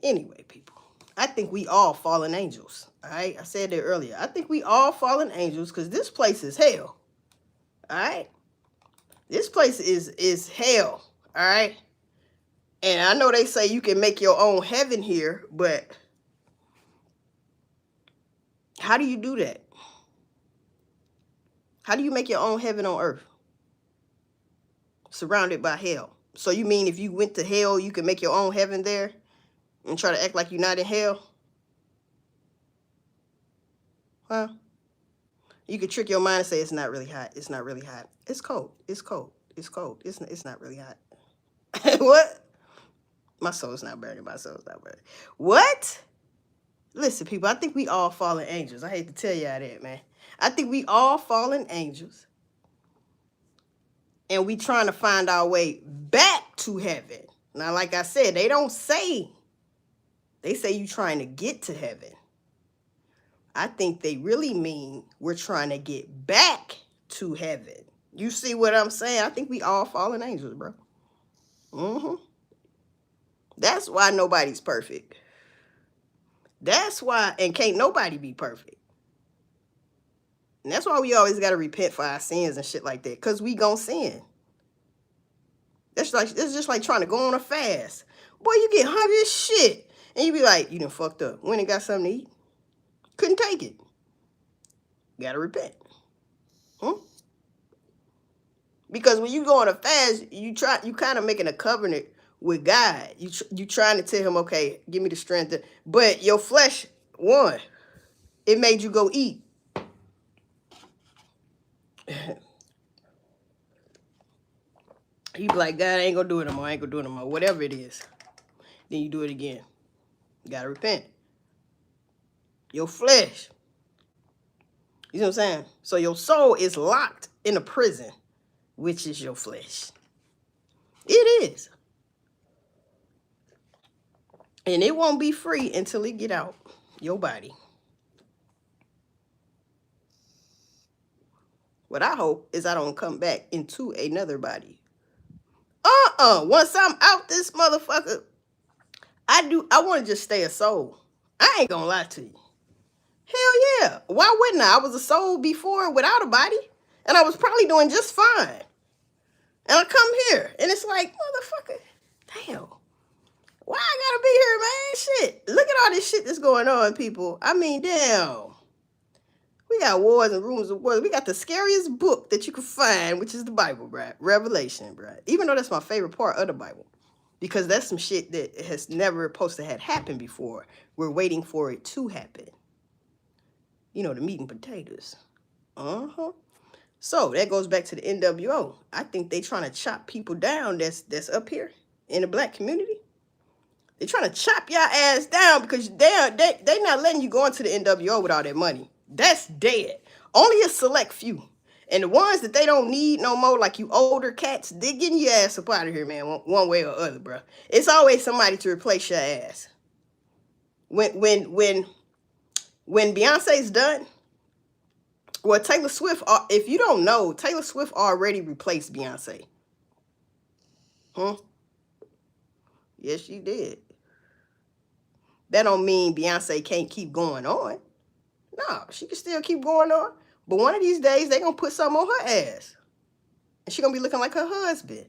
A: Anyway, people, I think we all fallen angels. All right, I said that earlier. I think we all fallen angels because this place is hell. All right, this place is hell. All right, and I know they say you can make your own heaven here, but how do you do that? How do you make your own heaven on earth? Surrounded by hell. So you mean if you went to hell, you can make your own heaven there? And try to act like you're not in hell? Huh? You could trick your mind and say it's not really hot. It's not really hot. It's cold. It's cold. It's cold. It's not really hot. What? My soul's not burning. My soul's not burning. What? Listen, people, I think we all fallen angels. I hate to tell y'all that, man. I think we all fallen angels. And we trying to find our way back to heaven. Now, like I said, they don't say, they say you trying to get to heaven. I think they really mean we're trying to get back to heaven. You see what I'm saying? I think we all fallen angels, bro. That's why nobody's perfect. That's why, and can't nobody be perfect. And that's why we always got to repent for our sins and shit like that, because we gonna sin. It's just like trying to go on a fast. Boy, you get hungry as shit. And you be like, you done fucked up. Went and got something to eat. Couldn't take it. Gotta repent. Because when you go on a fast, you kind of making a covenant with God. You trying to tell him, okay, give me the strength. But your flesh won. It made you go eat. You be like, God, I ain't gonna do it no more. I ain't gonna do it no more. Whatever it is. Then you do it again. You gotta repent. Your flesh. You know what I'm saying? So your soul is locked in a prison, which is your flesh. It is. And it won't be free until it get out your body. What I hope is I don't come back into another body. Once I'm out this motherfucker, I want to just stay a soul. I ain't gonna lie to you. Hell yeah. Why wouldn't I? I was a soul before without a body. And I was probably doing just fine. And I come here. And it's like, motherfucker, damn. Why I gotta be here, man? Shit. Look at all this shit that's going on, people. I mean, damn. We got wars and rumors of wars. We got the scariest book that you can find, which is the Bible, bruh. Revelation, bruh. Even though that's my favorite part of the Bible. Because that's some shit that has never supposed to have happened before. We're waiting for it to happen. You know, the meat and potatoes. So that goes back to the NWO. I think they trying to chop people down that's up here in the black community. They trying to chop your ass down because they not letting you go into the NWO with all that money. That's dead. Only a select few. And the ones that they don't need no more, like you older cats, they getting your ass up out of here, man, one way or other, bro. It's always somebody to replace your ass. When Beyonce's done, well, Taylor Swift, if you don't know, Taylor Swift already replaced Beyonce. Yes, she did. That don't mean Beyonce can't keep going on. No, she can still keep going on. But one of these days, they going to put something on her ass. And she going to be looking like her husband.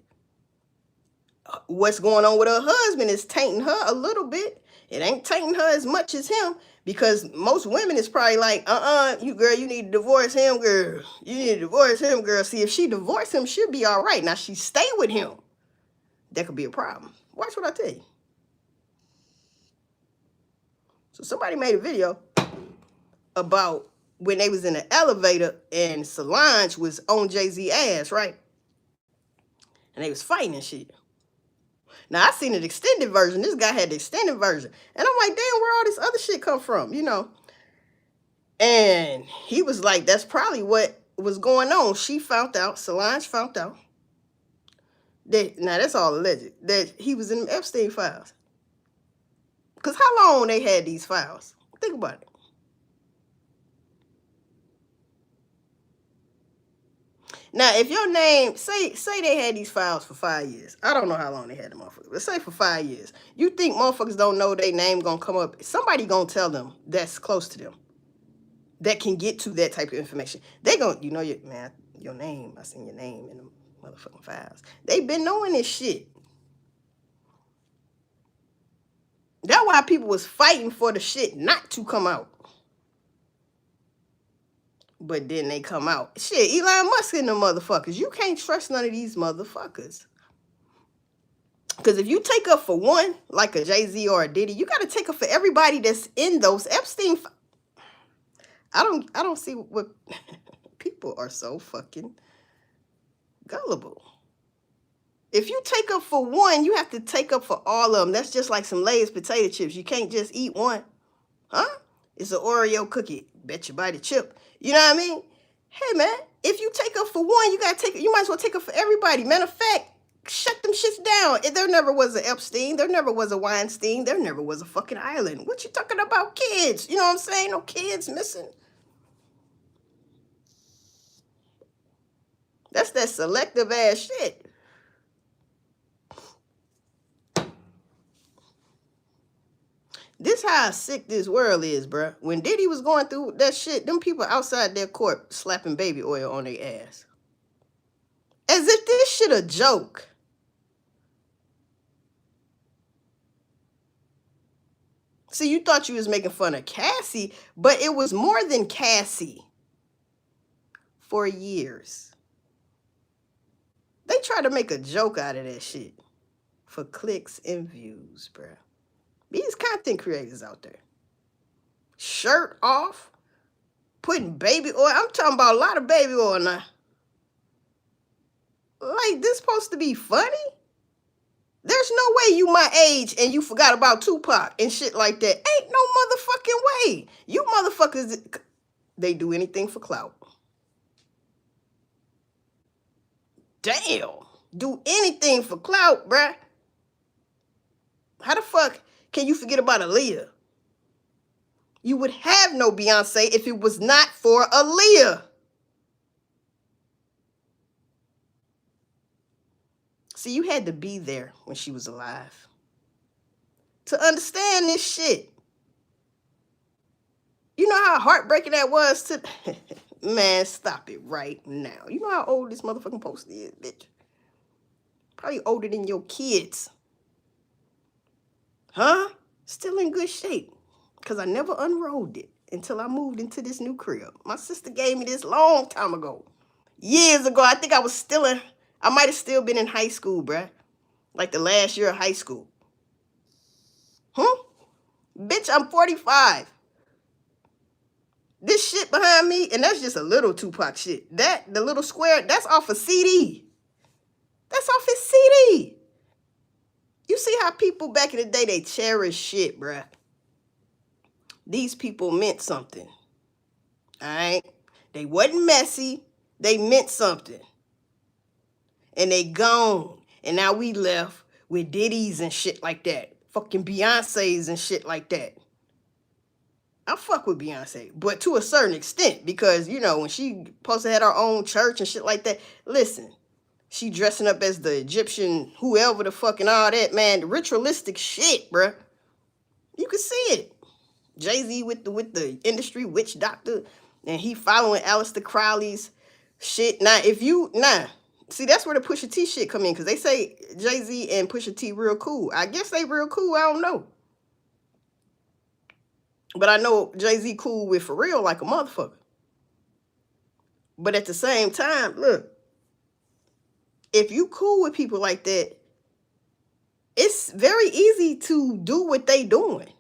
A: What's going on with her husband is tainting her a little bit. It ain't tainting her as much as him. Because most women is probably like, you need to divorce him, girl. You need to divorce him, girl. See, if she divorce him, she'll be all right. Now, she stay with him. That could be a problem. Watch what I tell you. So somebody made a video about when they was in the elevator and Solange was on Jay-Z ass, right? And they was fighting and shit. Now, I seen an extended version. This guy had the extended version. And I'm like, damn, where all this other shit come from, you know? And he was like, that's probably what was going on. She found out, Solange found out, that, now that's all alleged, that he was in the Epstein files. Because how long they had these files? Think about it. Now, if your name, say they had these files for 5 years. I don't know how long they had the motherfuckers, but say for 5 years. You think motherfuckers don't know their name gonna come up? Somebody gonna tell them that's close to them, that can get to that type of information. They gonna, you know, your name, I seen your name in the motherfucking files. They been knowing this shit. That's why people was fighting for the shit not to come out. But then they come out. Shit, Elon Musk and them motherfuckers. You can't trust none of these motherfuckers. Because if you take up for one, like a Jay-Z or a Diddy, you got to take up for everybody that's in those Epstein. I don't see what people are so fucking gullible. If you take up for one, you have to take up for all of them. That's just like some Lay's potato chips. You can't just eat one. Huh? It's an Oreo cookie. Bet you buy the chip. You know what I mean? Hey, man, if you take up for one, you might as well take up for everybody. Matter of fact, shut them shits down. There never was an Epstein. There never was a Weinstein. There never was a fucking island. What you talking about, kids? You know what I'm saying? No kids missing. That's that selective ass shit. This how sick this world is, bruh. When Diddy was going through that shit, them people outside their court slapping baby oil on their ass. As if this shit a joke. See, you thought you was making fun of Cassie, but it was more than Cassie. For years. They tried to make a joke out of that shit. For clicks and views, bruh. These content creators out there. Shirt off. Putting baby oil. I'm talking about a lot of baby oil now. Like, this supposed to be funny? There's no way you my age and you forgot about Tupac and shit like that. Ain't no motherfucking way. You motherfuckers, they do anything for clout. Damn. Do anything for clout, bruh. How the fuck can you forget about Aaliyah? You would have no Beyonce if it was not for Aaliyah. See, you had to be there when she was alive to understand this shit. You know how heartbreaking that was to... Man, stop it right now. You know how old this motherfucking poster is, bitch? Probably older than your kids. Huh? Still in good shape. Because I never unrolled it until I moved into this new crib. My sister gave me this long time ago. Years ago. I think I was still in... I might have still been in high school, bruh. Like the last year of high school. Bitch, I'm 45. This shit behind me, and that's just a little Tupac shit. That, the little square, that's off a CD. That's off his CD. You see how people back in the day, they cherish shit, bruh. These people meant something. All right? They wasn't messy. They meant something. And they gone. And now we left with Diddy's and shit like that. Fucking Beyonce's and shit like that. I fuck with Beyonce, but to a certain extent, because, you know, when she supposed to have her own church and shit like that, listen, she dressing up as the Egyptian, whoever the fuck and all that, man, ritualistic shit, bruh. You can see it. Jay-Z with the industry witch doctor, and he following Aleister Crowley's shit. Now, see, that's where the Pusha T shit come in, because they say Jay-Z and Pusha T real cool. I guess they real cool, I don't know. But I know Jay-Z cool with For Real like a motherfucker. But at the same time, look, if you cool with people like that, it's very easy to do what they doing.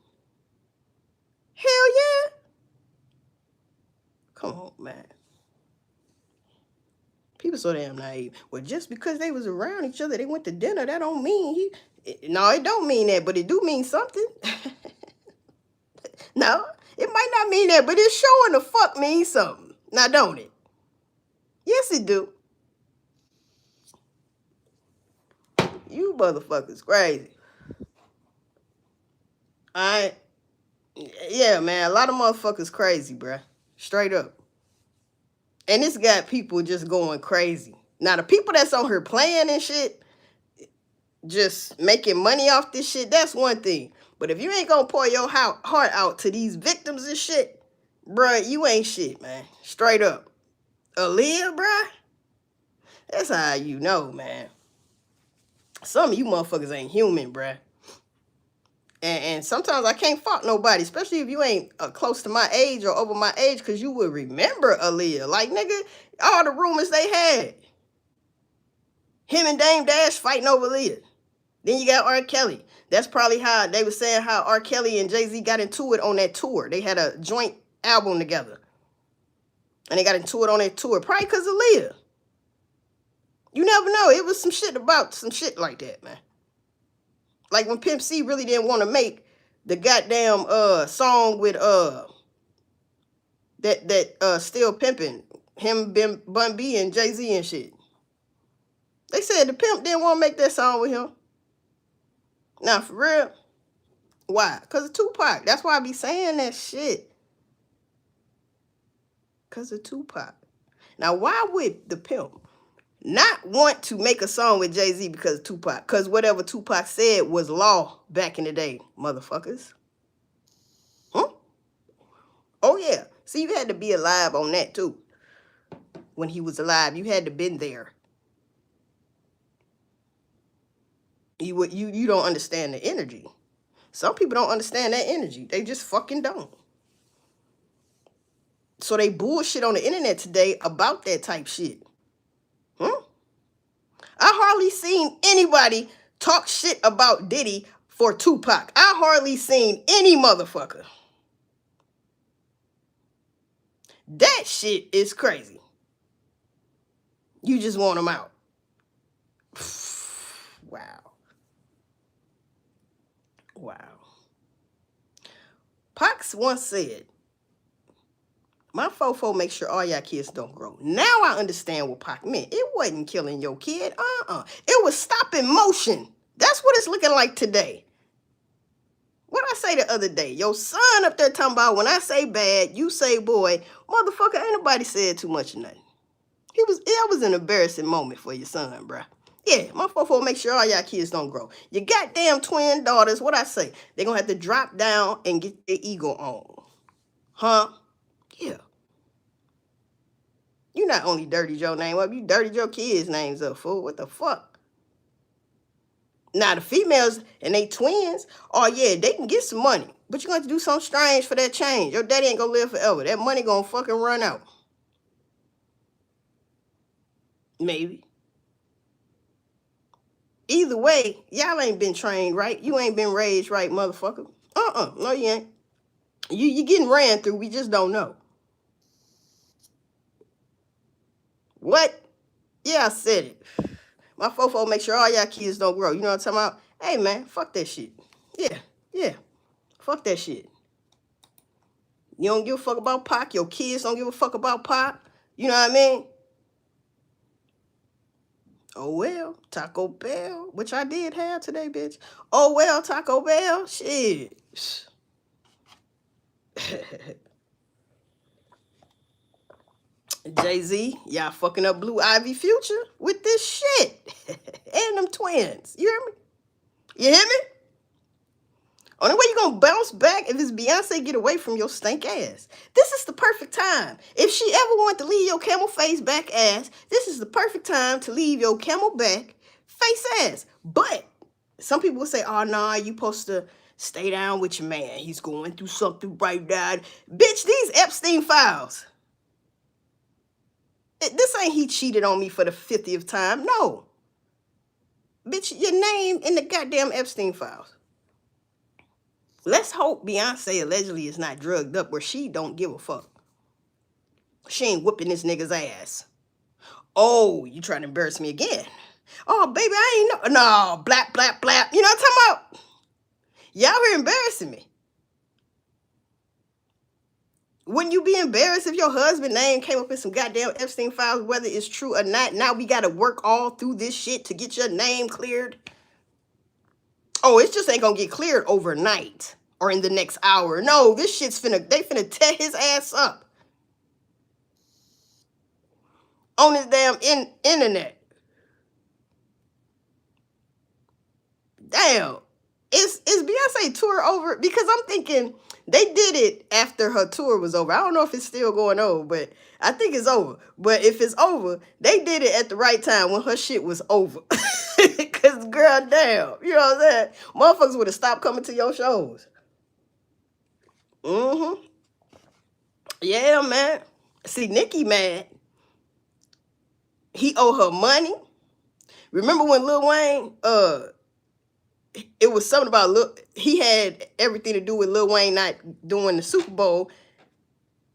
A: Hell yeah. Come on, man. People so damn naive. Well, just because they was around each other, they went to dinner, that don't mean no, it don't mean that, but it do mean something. No, it might not mean that, but it's showing the fuck means something. Now, don't it? Yes, it do. You motherfuckers crazy. Alright? Yeah, man, a lot of motherfuckers crazy, bruh. Straight up. And this got people just going crazy. Now, the people that's on here playing and shit, just making money off this shit, that's one thing. But if you ain't gonna pour your heart out to these victims and shit, bruh, you ain't shit, man. Straight up. Aaliyah, bruh? That's how you know, man. Some of you motherfuckers ain't human, bruh. And sometimes I can't fault nobody, especially if you ain't close to my age or over my age, because you would remember Aaliyah. Like, nigga, all the rumors they had. Him and Dame Dash fighting over Aaliyah. Then you got R. Kelly. That's probably how they were saying how R. Kelly and Jay-Z got into it on that tour. They had a joint album together. And they got into it on that tour. Probably because of Aaliyah. You never know. It was some shit about some shit like that, man. Like when Pimp C really didn't want to make the goddamn song with that Still Pimpin', him, Bun B and Jay-Z and shit. They said the pimp didn't want to make that song with him. Now, for real. Why? Because of Tupac. That's why I be saying that shit. Because of Tupac. Now, why would the pimp not want to make a song with Jay-Z because of Tupac? Because whatever Tupac said was law back in the day, motherfuckers. Huh? Oh, yeah. See, you had to be alive on that, too. When he was alive, you had to been there. You don't understand the energy. Some people don't understand that energy. They just fucking don't. So they bullshit on the internet today about that type shit. I hardly seen anybody talk shit about Diddy for Tupac. I hardly seen any motherfucker. That shit is crazy. You just want them out. Wow. Pac once said, my fofo make sure all y'all kids don't grow. Now I understand what Pac meant. It wasn't killing your kid. It was stopping motion. That's what it's looking like today. What I say the other day? Your son up there talking about when I say bad, you say boy. Motherfucker, ain't nobody said too much of nothing. That was an embarrassing moment for your son, bruh. Yeah, my fofo make sure all y'all kids don't grow. Your goddamn twin daughters, what I say? They're going to have to drop down and get their ego on. Huh? Yeah. You not only dirtied your name up, you dirtied your kids' names up, fool. What the fuck? Now, the females and they twins, oh, yeah, they can get some money. But you're going to do something strange for that change. Your daddy ain't going to live forever. That money going to fucking run out. Maybe. Either way, y'all ain't been trained right. You ain't been raised right, motherfucker. No, you ain't. You getting ran through. We just don't know. What? Yeah, I said it. My fofo make sure all y'all kids don't grow. You know what I'm talking about? Hey, man, fuck that shit. Yeah. Fuck that shit. You don't give a fuck about Pac. Your kids don't give a fuck about Pac. You know what I mean? Oh, well, Taco Bell, which I did have today, bitch. Oh, well, Taco Bell, shit. Jay-Z, y'all fucking up Blue Ivy Future with this shit. And them twins. You hear me? You hear me? Only way you gonna bounce back if it's Beyonce get away from your stank ass. This is the perfect time. If she ever wanted to leave your camel face back ass, this is the perfect time to leave your camel back face ass. But some people will say, oh, nah, you supposed to stay down with your man. He's going through something right now. Bitch, these Epstein files. This ain't he cheated on me for the 50th time. No. Bitch, your name in the goddamn Epstein files. Let's hope Beyonce allegedly is not drugged up where she don't give a fuck. She ain't whooping this nigga's ass. Oh, you trying to embarrass me again? Oh, baby, I ain't know. No, blap, blap, blap. You know what I'm talking about? Y'all here embarrassing me. Wouldn't you be embarrassed if your husband's name came up in some goddamn Epstein files, whether it's true or not? Now we got to work all through this shit to get your name cleared. Oh, it just ain't gonna get cleared overnight or in the next hour. No, this shit's they finna tear his ass up on his damn internet. Damn. Is Beyonce tour over? Because I'm thinking they did it after her tour was over. I don't know if it's still going on, but I think it's over. But if it's over, they did it at the right time when her shit was over. Because, girl, damn. You know what I'm saying? Motherfuckers would have stopped coming to your shows. Yeah, man. See, Nicki mad. He owe her money. Remember when Lil Wayne, it was something about he had everything to do with Lil Wayne not doing the Super Bowl.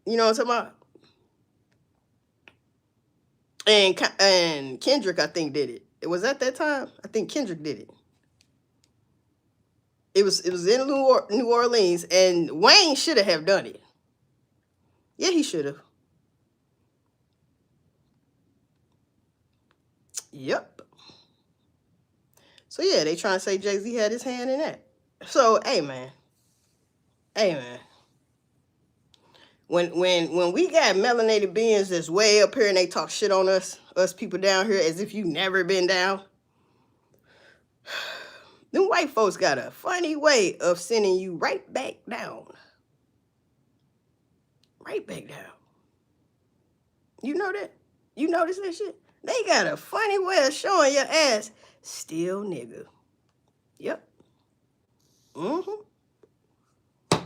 A: You know what I'm talking about? And Kendrick, I think, did it. It was at that time. I think Kendrick did it. It was in New Orleans, and Wayne should have done it. Yeah, he should have. Yep. So yeah, they trying to say Jay-Z had his hand in that. So hey man. When we got melanated beings that's way up here and they talk shit on us people down here as if you never been down. Them white folks got a funny way of sending you right back down. Right back down. You know that? You notice that shit? They got a funny way of showing your ass still nigga. Yep.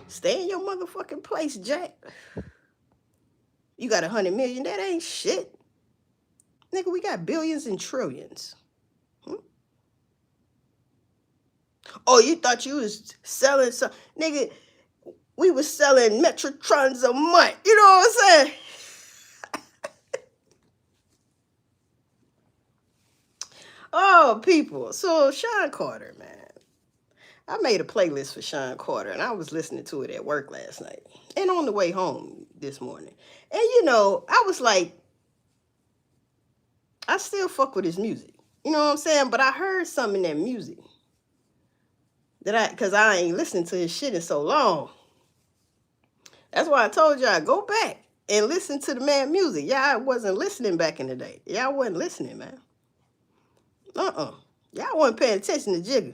A: Stay in your motherfucking place, Jack. You got 100 million, that ain't shit. Nigga, we got billions and trillions. Oh, you thought you was selling some... Nigga, we was selling Metrotrons a month. You know what I'm saying? Oh, people. So, Sean Carter, man. I made a playlist for Sean Carter, and I was listening to it at work last night. And on the way home this morning. And, you know, I was like, I still fuck with his music. You know what I'm saying? But I heard something in that music. Because I ain't listened to his shit in so long. That's why I told y'all, go back and listen to the man music. Y'all wasn't listening back in the day. Y'all wasn't listening, man. Y'all wasn't paying attention to Jigga.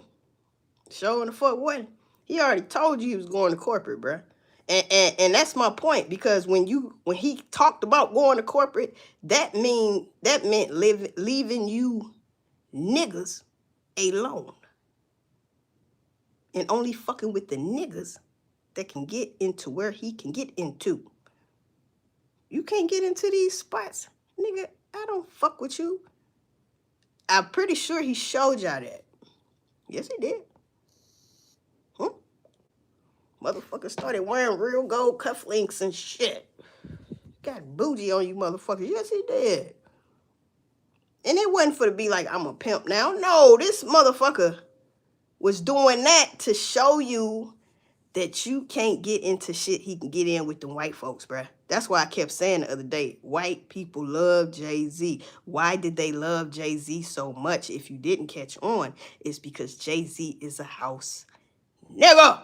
A: Showing the fuck what? He already told you he was going to corporate, bruh. And that's my point, because when he talked about going to corporate, that meant leaving you niggas alone. And only fucking with the niggas that can get into where he can get into. You can't get into these spots. Nigga, I don't fuck with you. I'm pretty sure he showed y'all that. Yes, he did. Motherfuckers started wearing real gold cufflinks and shit. Got bougie on you motherfuckers. Yes, he did. And it wasn't for to be like, I'm a pimp now. No, this motherfucker was doing that to show you that you can't get into shit he can get in with the white folks, bruh. That's why I kept saying the other day, white people love Jay-Z. Why did they love Jay-Z so much? If you didn't catch on, it's because Jay-Z is a house nigga.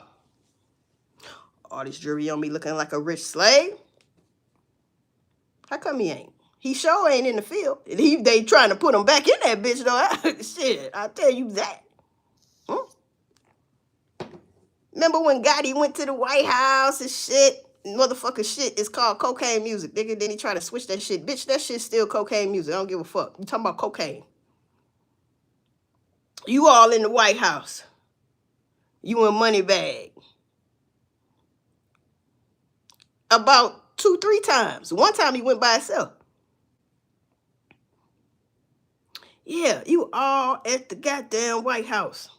A: All this jewelry on me looking like a rich slave. How come he ain't? He sure ain't in the field. They trying to put him back in that bitch, though. Shit, I'll tell you that. Remember when Gotti went to the White House and shit? Motherfucker shit is called cocaine music, nigga. Then he tried to switch that shit. Bitch, that shit's still cocaine music. I don't give a fuck. You talking about cocaine. You all in the White House. You in Moneybag. About 2-3 times. One time he went by himself. Yeah, you all at the goddamn White House.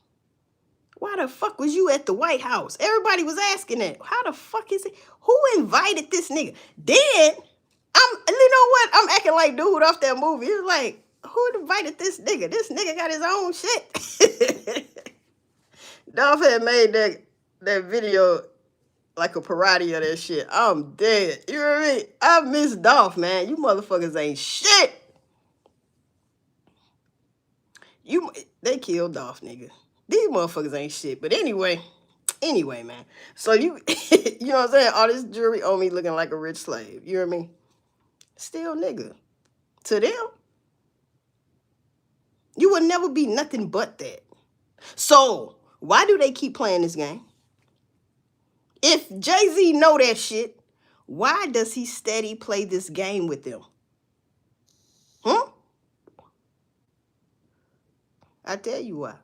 A: Why the fuck was you at the White House? Everybody was asking that. How the fuck is it? Who invited this nigga? Then, you know what? I'm acting like dude off that movie. It's like, who invited this nigga? This nigga got his own shit. Dolph had made that video like a parody of that shit. I'm dead. You know what I mean? I miss Dolph, man. You motherfuckers ain't shit. They killed Dolph, nigga. These motherfuckers ain't shit. But anyway, man. So you know what I'm saying? All this jewelry on me looking like a rich slave. You know what I mean? Still nigga. To them, you will never be nothing but that. So why do they keep playing this game? If Jay-Z know that shit, why does he steady play this game with them? I tell you why.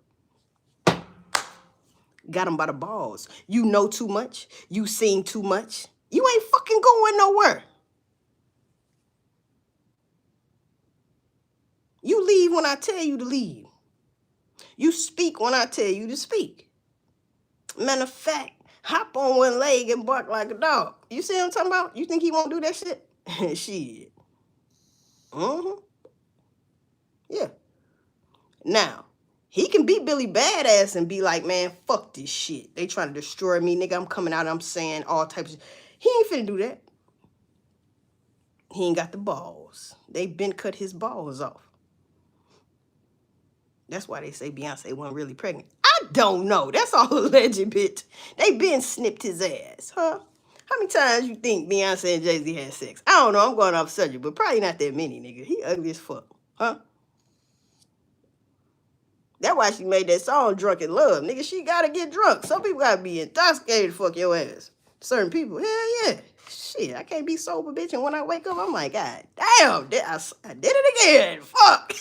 A: Got him by the balls. You know too much. You seen too much. You ain't fucking going nowhere. You leave when I tell you to leave. You speak when I tell you to speak. Matter of fact, hop on one leg and bark like a dog. You see what I'm talking about? You think he won't do that shit? Shit. Yeah. Now, he can beat Billy Badass and be like, man, fuck this shit. They trying to destroy me, nigga. I'm coming out, I'm saying all types of... He ain't finna do that. He ain't got the balls. They been cut his balls off. That's why they say Beyonce wasn't really pregnant. I don't know. That's all alleged, bitch. They been snipped his ass, huh? How many times you think Beyonce and Jay-Z had sex? I don't know. I'm going off subject, but probably not that many, nigga. He ugly as fuck, huh? That's why she made that song Drunk in Love. Nigga, she gotta get drunk. Some people gotta be intoxicated to fuck your ass. Certain people, hell yeah. Shit, I can't be sober, bitch. And when I wake up, I'm like, God damn, I did it again. Fuck.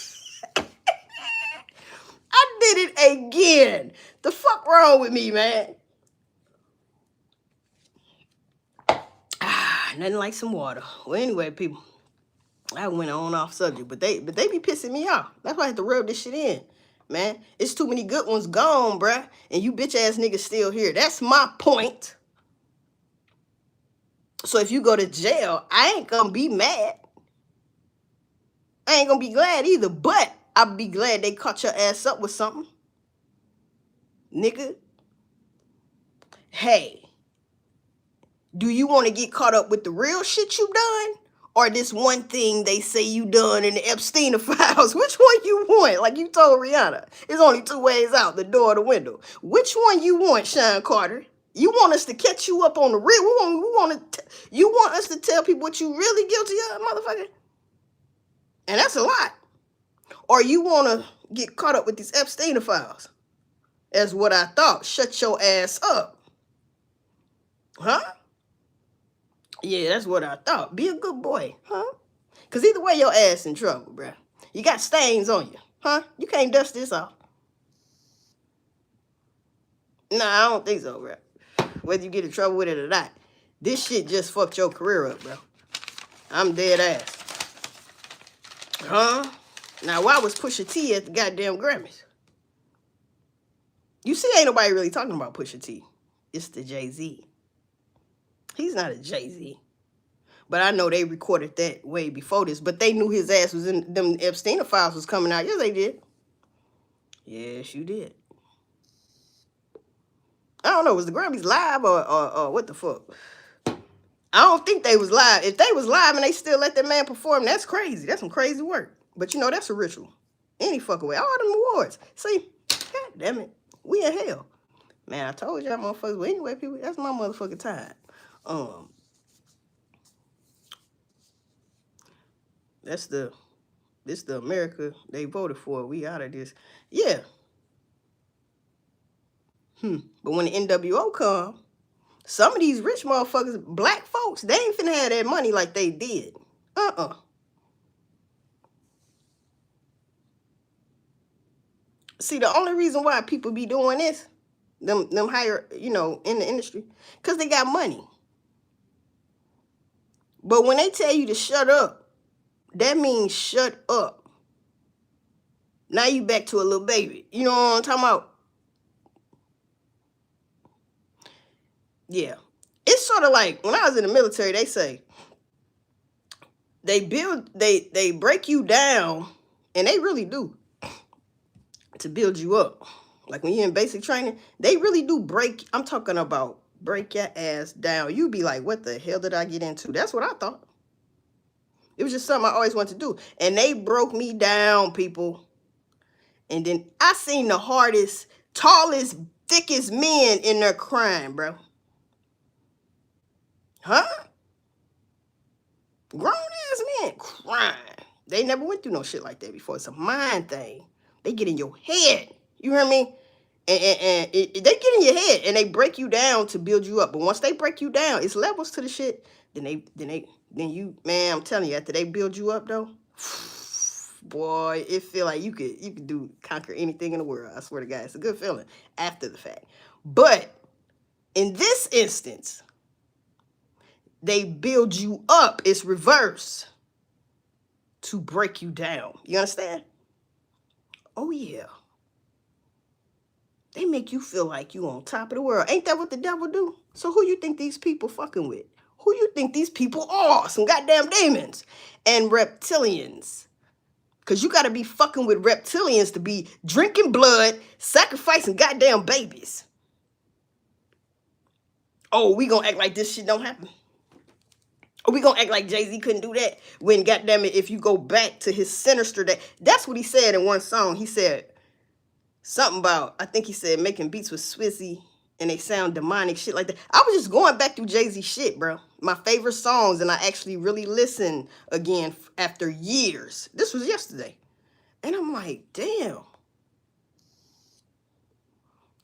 A: I did it again. The fuck wrong with me, man? Nothing like some water. Well, anyway, people, I went on off subject, but they be pissing me off. That's why I have to rub this shit in, man. It's too many good ones gone, bruh, and you bitch ass niggas still here. That's my point. So if you go to jail, I ain't gonna be mad. I ain't gonna be glad either, but I'll be glad they caught your ass up with something. Nigga. Hey, do you want to get caught up with the real shit you done? Or this one thing they say you done in the Epstein files? Which one you want? Like you told Rihanna, it's only two ways out, the door or the window. Which one you want, S.Carter? You want us to catch you up on the real? You want us to tell people what you really guilty of, motherfucker? And that's a lot. Or you want to get caught up with these Epstein files? That's what I thought. Shut your ass up. Huh? Yeah, that's what I thought. Be a good boy, huh? Because either way, your ass in trouble, bruh. You got stains on you, huh? You can't dust this off. Nah, I don't think so, bruh. Whether you get in trouble with it or not, this shit just fucked your career up, bro. I'm dead ass. Huh? Now, why was Pusha T at the goddamn Grammys? You see, ain't nobody really talking about Pusha T. It's the Jay-Z. He's not a Jay-Z. But I know they recorded that way before this. But they knew his ass was in them Epstein files was coming out. Yes, they did. Yes, you did. I don't know. Was the Grammys live or what the fuck? I don't think they was live. If they was live and they still let that man perform, that's crazy. That's some crazy work. But you know, that's a ritual. Any fucking way. All them awards. See, god damn it. We in hell. Man, I told y'all motherfuckers. But anyway, people, that's my motherfucking time. This the America they voted for. We out of this. Yeah. But when the NWO come, some of these rich motherfuckers, black folks, they ain't finna have that money like they did. See, the only reason why people be doing this, them higher, in the industry, because they got money. But when they tell you to shut up, that means shut up. Now you back to a little baby. You know what I'm talking about? Yeah. It's sort of like when I was in the military, they say they break you down, and they really do, to build you up. Like when you're in basic training, they really do I'm talking about break your ass down. You be like, what the hell did I get into? That's what I thought. It was just something I always wanted to do. And they broke me down, people. And then I seen the hardest, tallest, thickest men in their crime, bro. Huh? Grown-ass men crying. They never went through no shit like that before. It's a mind thing. They get in your head. You hear me? And they get in your head and they break you down to build you up. But once they break you down, it's levels to the shit. Then you, man, I'm telling you, after they build you up though, boy, it feel like you could conquer anything in the world. I swear to God, it's a good feeling after the fact. But in this instance, they build you up. It's reverse to break you down. You understand? Oh yeah. They make you feel like you on top of the world. Ain't that what the devil do? So who you think these people fucking with? Who you think these people are? Some goddamn demons and reptilians. Because you got to be fucking with reptilians to be drinking blood, sacrificing goddamn babies. Oh, we gonna act like this shit don't happen? Or we gonna act like Jay-Z couldn't do that? When, goddamn it, if you go back to his sinister day, that's what he said in one song. He said, Something about, I think he said making beats with Swizzy and they sound demonic, shit like that. I was just going back through Jay-Z shit, bro. My favorite songs, and I actually really listened again after years. This was yesterday. And I'm like, damn.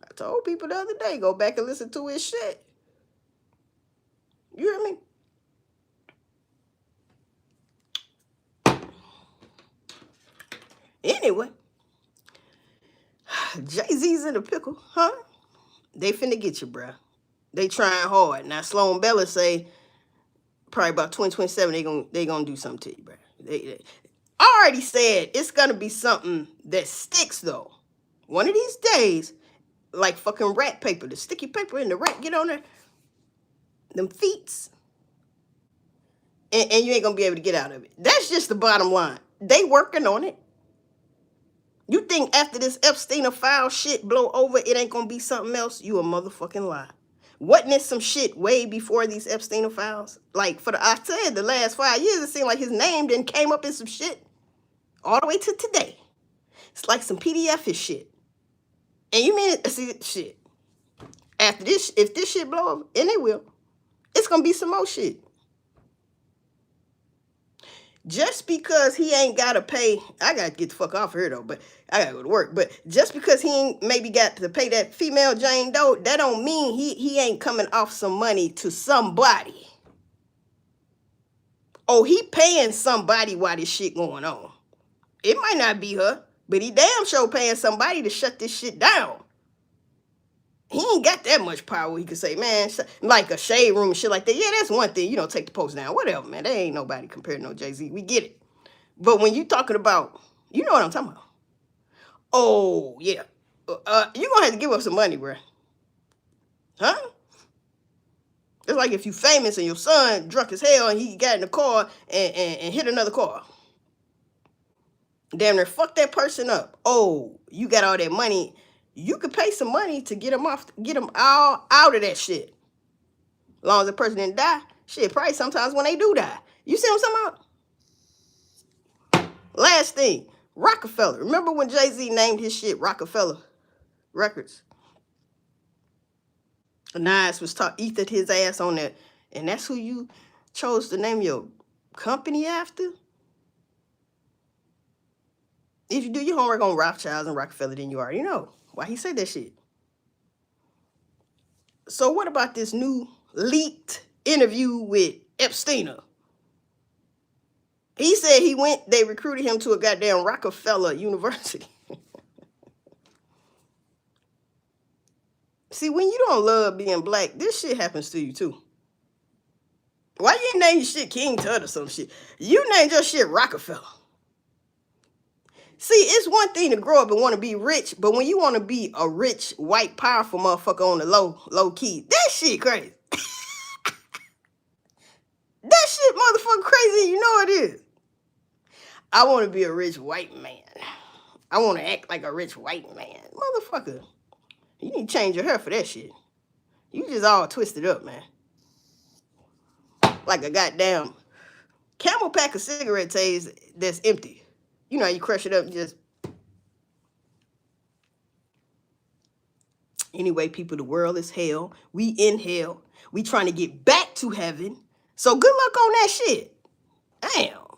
A: I told people the other day, go back and listen to his shit. You hear me? Anyway, Jay-Z's in a pickle, huh? They finna get you, bruh. They trying hard. Now, Sloan Bella say probably about 2027 they gonna do something to you, bruh. I already said it's gonna be something that sticks, though. One of these days, like fucking rat paper, the sticky paper in the rat, get on there, them feets, and you ain't gonna be able to get out of it. That's just the bottom line. They working on it. You think after this Epstein file shit blow over, it ain't gonna be something else? You a motherfucking lie. Wasn't it some shit way before these Epstein files? Like, I said, the last 5 years, it seemed like his name then came up in some shit all the way to today. It's like some PDF-ish shit. And you mean it? See, shit. After this, if this shit blow up, and it will, it's gonna be some more shit. Just because he ain't gotta pay, I gotta get the fuck off here though, but I gotta go to work. But just because he ain't maybe got to pay that female Jane Doe, that don't mean he ain't coming off some money to somebody. Oh, he paying somebody while this shit going on. It might not be her, but he damn sure paying somebody to shut this shit down. He ain't got that much power. He could say, man, like a shade room and shit like that. Yeah, that's one thing. You know, take the post down. Whatever, man. There ain't nobody compared to no Jay-Z. We get it. But when you talking about, you know what I'm talking about. Oh, yeah. You gonna have to give up some money, bruh. Huh? It's like if you famous and your son drunk as hell and he got in the car and hit another car. Damn near fuck that person up. Oh, you got all that money. You could pay some money to get them all out of that shit. As long as the person didn't die, shit, probably sometimes when they do die. You see what I'm talking about? Last thing, Rockefeller. Remember when Jay-Z named his shit Rockefeller Records? Nas was ethered his ass on that, and that's who you chose to name your company after? If you do your homework on Rothschilds and Rockefeller, then you already know why he said that shit. So what about this new leaked interview with Epstein? He said they recruited him to a goddamn Rockefeller University. See, when you don't love being black, this shit happens to you too. Why you ain't name your shit King Tut or some shit? You named your shit Rockefeller. See, it's one thing to grow up and want to be rich, but when you want to be a rich, white, powerful motherfucker on the low key, that shit crazy. That shit motherfucker crazy, you know it is. I want to be a rich white man. I want to act like a rich white man. Motherfucker, you need to change your hair for that shit. You just all twisted up, man. Like a goddamn Camel pack of cigarette taste that's empty. You know how you crush it up and just... Anyway, people, the world is hell. We in hell. We trying to get back to heaven. So good luck on that shit. Damn.